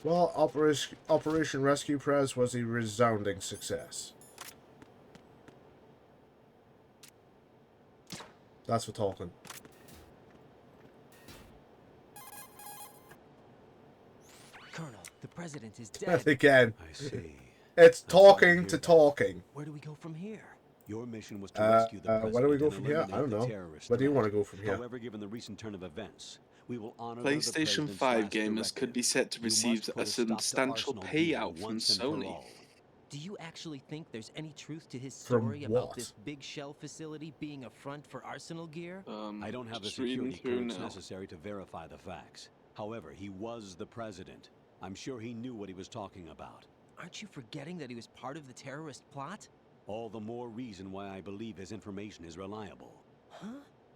Well, Operation Rescue Prez was a resounding success. That's for talking. Colonel, the president is dead. Again. I see. It's talking to talking. Where do we go from here? Your mission was to rescue the president. Where do we go and from here? I don't eliminate the know. terrorist Where do you threat. want to go from here? However, given the recent turn of events, we will honor PlayStation the president's 5 last gamers directive. could be set to You must receive put a a stop to substantial Arsenal Gear payout from once and for Sony. all. Do you actually think there's any truth to his From story what? about this big shell facility being a front for Arsenal gear? I don't have the just reading security through clearance now. necessary to verify the facts. However, he was the president. I'm sure he knew what he was talking about. Aren't you forgetting that he was part of the terrorist plot? All the more reason why I believe his information is reliable. Huh?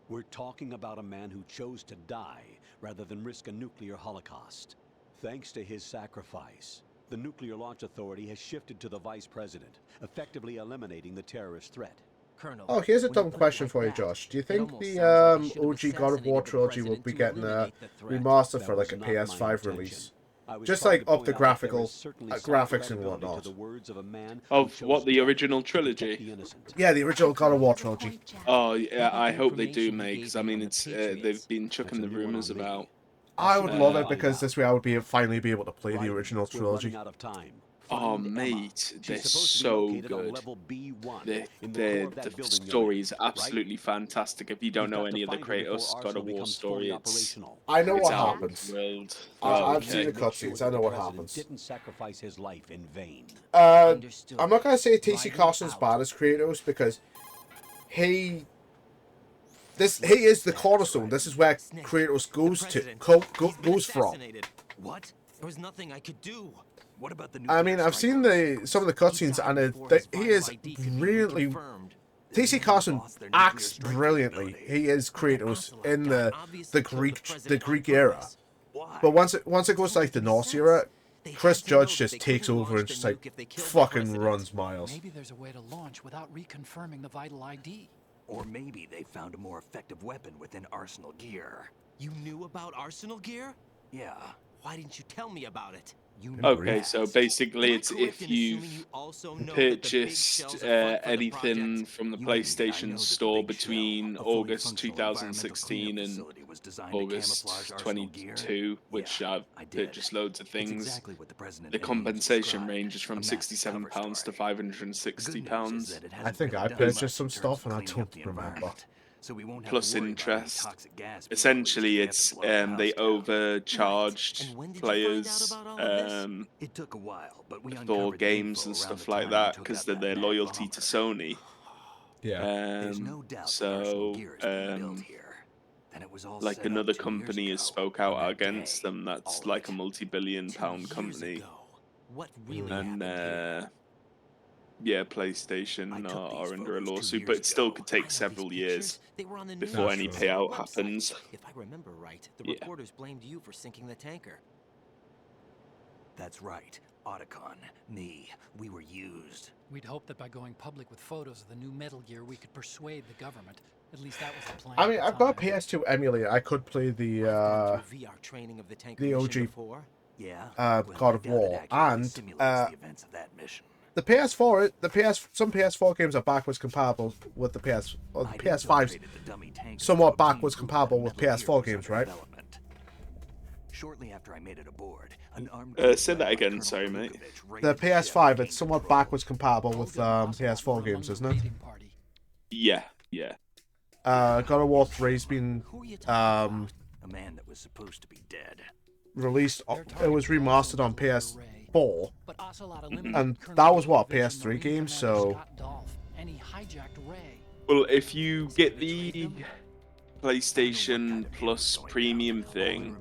We're talking about a man who chose to die rather than risk a nuclear holocaust. Thanks to his sacrifice, the Nuclear Launch Authority has shifted to the vice president, effectively eliminating the terrorist threat. Colonel, Oh, here's a when you dumb put it question like for you, that, Josh. Do you it think almost the sounds like he OG should've God of War assassinated the trilogy will president be to getting a eliminate the threat? remaster That for like a was not my PS5 intention. release? I was Just trying like to up the point out that there graphical is certainly some graphics and credibility whatnot. to the words of a man Of who what, chose the to original protect the trilogy? innocent. Yeah, the original God of War trilogy. Oh, yeah, I hope they do, information he mate, gave because I you mean, on the it's Patriots. they've been chucking the That's a new one rumors on me. about. I would love it Uh, because this way I would finally be able to play the Right, original we're trilogy. running out of time. Oh, Find Emma. mate, they're She's supposed to be so located on good. level B1 The in the core of that the building you're story in, is right? absolutely fantastic. If you don't You've know got to any of the find her before Kratos God Arsenal of War becomes story, fully it's operational. I know it's what out happens. world. I've Okay. seen the Make sure cutscenes. that I know the what president happens. Didn't sacrifice his life in vain. Understood. I'm not gonna say TC Ride it Carson's out. bad as Kratos because he is the cornerstone. This is where Snake, Kratos the goes to president, goes he's been from. assassinated. What? There was nothing I could do. What about the I mean, I've seen some of the cutscenes, and he is really. TC Carson acts brilliantly. He is Kratos in the Greek era. But once it goes to like the Norse era, Chris Judge just takes over and just like fucking runs miles. Maybe there's a way to launch without reconfirming the vital ID. Or maybe they found a more effective weapon within Arsenal Gear. You knew about Arsenal Gear? Yeah. Why didn't you tell me about it? You Okay, so basically, Am I it's correct if in you've assuming you also know that the big purchased shell's a front for the anything project? from the You mean I know PlayStation that the Store Big Shell, between a fully August functional 2016 environmental and cleanup facility, was designed to August camouflage Arsenal Gear? 22, which Yeah, I've I did. purchased loads of It's things. exactly what the president The and Ames compensation described, ranges a from massive £67 cover to story. £560. The good news is that it I hasn't think really I done purchased much some in terms stuff of and I cleaning up don't the remember. environment. So we won't have Plus to worry about any interest. toxic gas being Essentially, released if we have it's to blow the they house down. overcharged And when did you find out players about all of this? It took a while, but we for uncovered the games info and around stuff the like time that took because out they're that their mad loyalty to barometer. Sony. Yeah. There's no doubt that Arsenal So Gear is being built here. And it was all like set up another 2 years company has ago, spoke on out that against day. them. That's All like a of it. multi-billion-pound 2 years company. ago. What really And happened here? yeah, PlayStation I took are these under a photos 2 lawsuit, years but it still ago. could I know take these several years pictures. They were on the before news any and on our payout website. happens. If I remember right, the Yeah. reporters blamed you for sinking the tanker. That's right. Otacon, me, we were used. We'd hoped that by going public with photos of the new Metal Gear, we could persuade the government. At least that was the plan. I mean, at the I've got a time. PS2 emulator. I could play the Gone through VR training of the tanker the mission OG before. Yeah. God of War, and the events of that mission. the PS4, some PS4 games are backwards compatible with the PS, or the PS5's somewhat backwards compatible with PS4 games, right? Shortly after I made it aboard, an armed say that again, sorry, mate. The PS5, it's somewhat backwards compatible with PS4 games, isn't it? Yeah, yeah. God of War 3's been a man that was supposed to be dead. released. It was remastered on PS4, and that was what, PS3 game. So, well, if you get the PlayStation Plus Premium thing,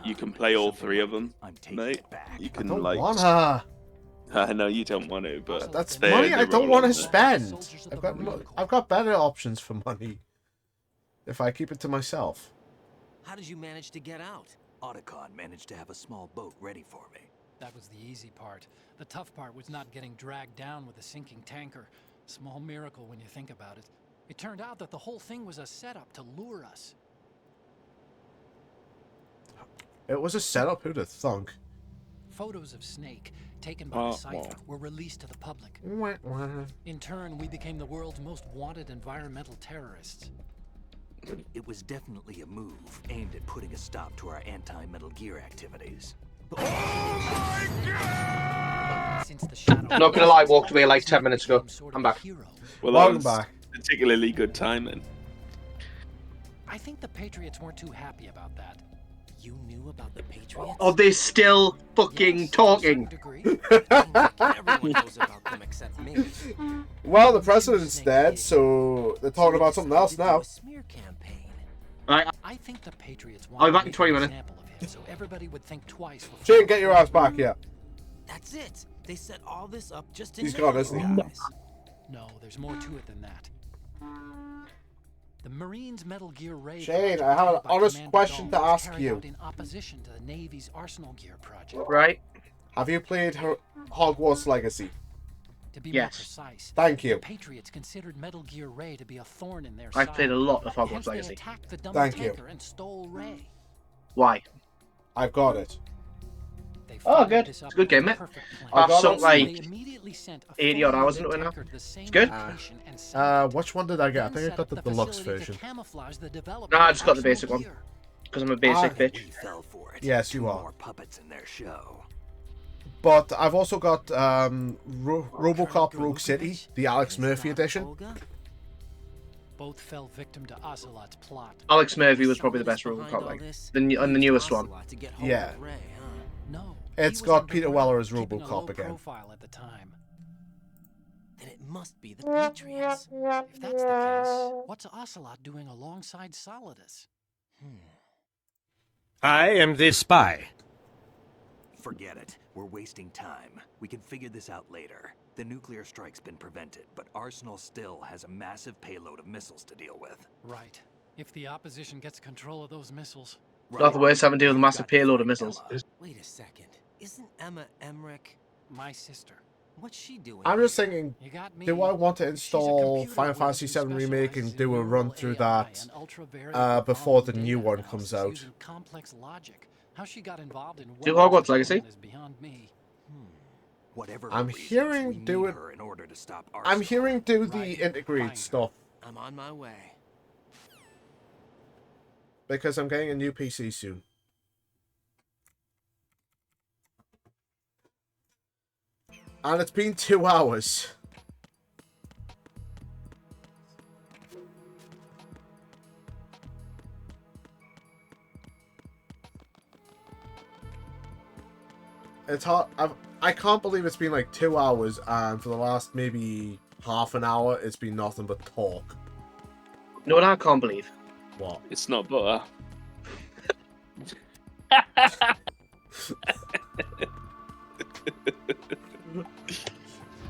you can play all three of them, mate. You can wanna. I know you don't want to, but That's money I don't want to spend. I've got better options for money if I keep it to myself. How did you manage to get out? Otacon managed to have a small boat ready for me. That was the easy part. The tough part was not getting dragged down with a sinking tanker. Small miracle when you think about it. It turned out that the whole thing was a setup to lure us. It was a setup. Who'd have thunk? Photos of Snake, taken by the Cypher, were released to the public. In turn, we became the world's most wanted environmental terrorists. It was definitely a move aimed at putting a stop to our anti-Metal Gear activities. Since the shadow Not gonna lie, I walked away like 10 minutes ago. I'm back. Well, Welcome back. Particularly good timing. I think the Patriots weren't too happy about that. You knew about the Patriots? Are they still fucking talking? Everyone knows about them except me. Well, the president's dead, so they're talking about something else now. I think the Patriots I'll be back in 20 minutes. so everybody would think twice before. Shane, get your ass back here. That's it. They set all this up just to He's gone, isn't he? No, there's more to it than that. The Marines' Metal Gear Ray. Shane, I have an honest question to ask you. In opposition to the Navy's Arsenal Gear project. Right. Have you played Hogwarts Legacy? To be more precise, Thank you. The Patriots considered Metal Gear Ray to be a thorn in their side. I've played a lot of Hogwarts Hence Legacy. They attacked the dumb Thank you. tanker and stole Ray. Why? I've got it. Oh, good. It's a good game, mate. I've sunk like 80 odd hours into it now. It's good. Which one did I get? I think I got the deluxe version. No, I just got the basic one. Because I'm a basic bitch. Yes, you are. More puppets in their show. But I've also got RoboCop Rogue City, the Alex Murphy edition. Both fell victim to Ocelot's plot. Alex Murphy was probably the best RoboCop, like the newest one. Yeah. No. It's got Peter Weller as RoboCop again. Profile at the time. Then it must be the Patriots. If that's the case, what's Ocelot doing alongside Solidus? I am the spy. Forget it. We're wasting time. We can figure this out later. The nuclear strike's been prevented, but Arsenal still has a massive payload of missiles to deal with. Right. If the opposition gets control of those missiles. Not the worst having to deal with a massive payload of missiles. Wait a second. Isn't Emma Emmerich my sister? What's she doing? I'm just thinking, do I want to install Final Fantasy VII Remake and do a run through that before the new one comes out? Complex logic. How she got involved in do Hogwarts Legacy? I'm hearing do it. I'm hearing do the integrate stuff. I'm on my way. Because I'm getting a new PC soon. And it's been 2 hours. It's hard. I can't believe it's been like 2 hours, and for the last maybe half an hour, it's been nothing but talk. You know what I can't believe? What? It's not butter.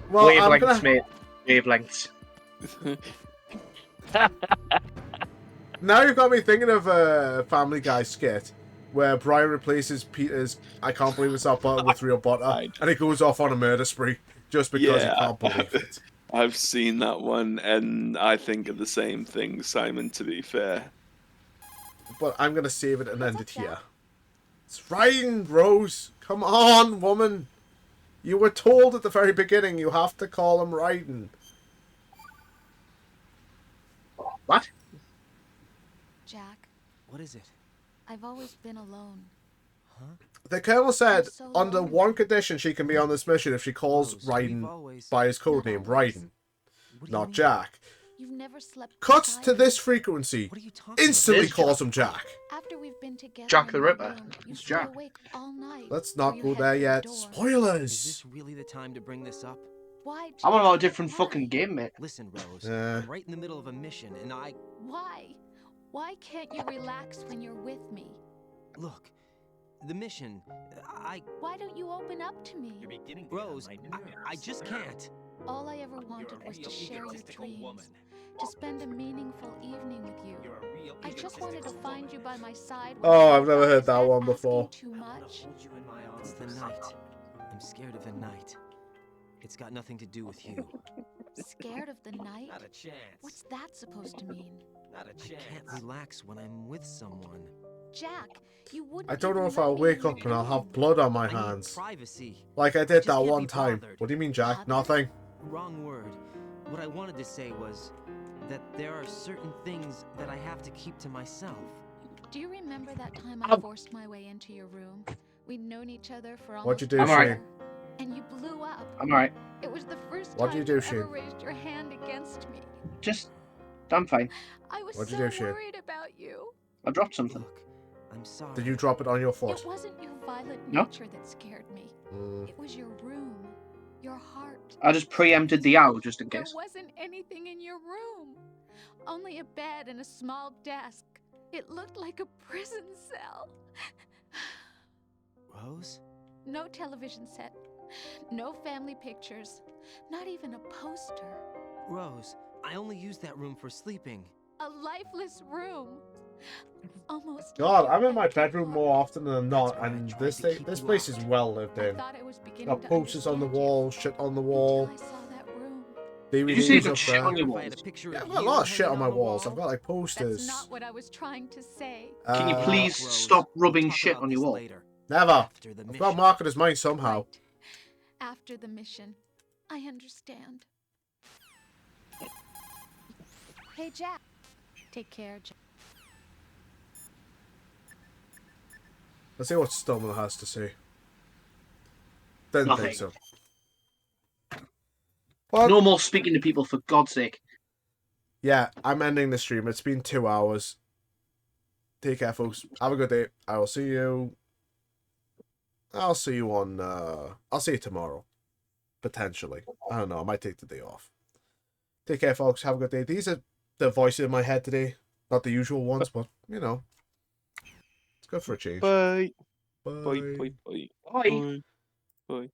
Well, wavelengths, mate. Wavelengths. Now you've got me thinking of a Family Guy skit where Brian replaces Peter's "I can't believe it's not butter" with real butter, and he goes off on a murder spree just because he can't believe it. I've seen that one, and I think of the same thing, Simon, to be fair. But I'm going to save it and end it here. It's Ryan, Rose. Come on, woman. You were told at the very beginning you have to call him Raiden. What? Jack, What is it? I've always been alone. The Colonel said so under lonely. one condition she can be on this mission if she calls Rose, Raiden we've always- by his codename, Raiden, What do you not mean? Jack. You've never slept Cuts beside to me. this frequency. What are you talking Instantly There's calls him Jack. After we've been together Jack in the my Ripper. room, you It's stay Jack. awake all night. Let's or not you go head there for the yet. door. Is Spoilers. this really the time to bring this up? Why, Jack? I'm on about a different Why? fucking game, mate. Listen, Rose. Yeah. I'm right in the middle of a mission, and Why? Why can't you relax when you're with me? look. The mission. Why don't you open up to me? Rose. I just can't. All I ever wanted was to share your dreams, to spend a meaningful evening with you. I just wanted to find you by my side. when Oh, I I've never woke up. heard Is that one asking before. Too much? It's the night. I'm scared of the night. It's got nothing to do with you. Scared of the night? Not a chance. What's that supposed to mean? Not a chance. I can't relax when I'm with someone. Jack, you wouldn't. I don't know even if let I'll me wake in up your and I'll room. have blood on my I need hands. privacy. Like I did just that can't one be time. bothered. What do you mean, Jack? Bothered? Nothing. Wrong word. What I wanted to say was that there are certain things that I have to keep to myself. Do you remember that time I Oh. forced my way into your room? We'd known each other for almost What'd you do, a I'm alright. year, and you blew up. I'm alright. It was the first What'd time you do, ever Shane? raised your hand against me. Just, I'm fine. I was What'd you so do, Shane? worried about you. I dropped something. Look, I'm sorry. Did you drop it on your foot? It wasn't your violent No. nature that scared me. Mm. It was your room, your heart. I just preempted the owl just in There case. wasn't anything in your room. Only a bed and a small desk. It looked like a prison cell. Rose? No television set. No family pictures. Not even a poster. Rose, I only use that room for sleeping. A lifeless room. Almost. God, like I'm in you my had bedroom before. more often than not, why I and tried this to thing, keep this you place out. is well lived I in. thought I was beginning Got to posters on the understand you wall, shit on the wall, until I saw that room. Did you say you DVDs got up shit there. on your If I had walls? a picture Yeah, of I've got a you lot of shit hanging on my the walls. wall, I've got like That's posters. not what I was trying to say. Can you Uh, please Rose, stop rubbing we'll talk shit about on your this wall? later, Never. after the I've mission. got Mark on his mind somehow. Right. After the mission. I understand. Hey, Jack. Take care, Jack. Let's see what Stillman has to say. Didn't Nothing. think so. Well, No more speaking to people, for God's sake. yeah, I'm ending the stream. It's been 2 hours. Take care, folks. Have a good day. I will see you. I'll see you on. I'll see you tomorrow. Potentially. I don't know. I might take the day off. Take care, folks. Have a good day. These are the voices in my head today. Not the usual ones, but, you know. It's good for a change. Bye. Bye. Bye. Bye. Bye. Bye. Bye.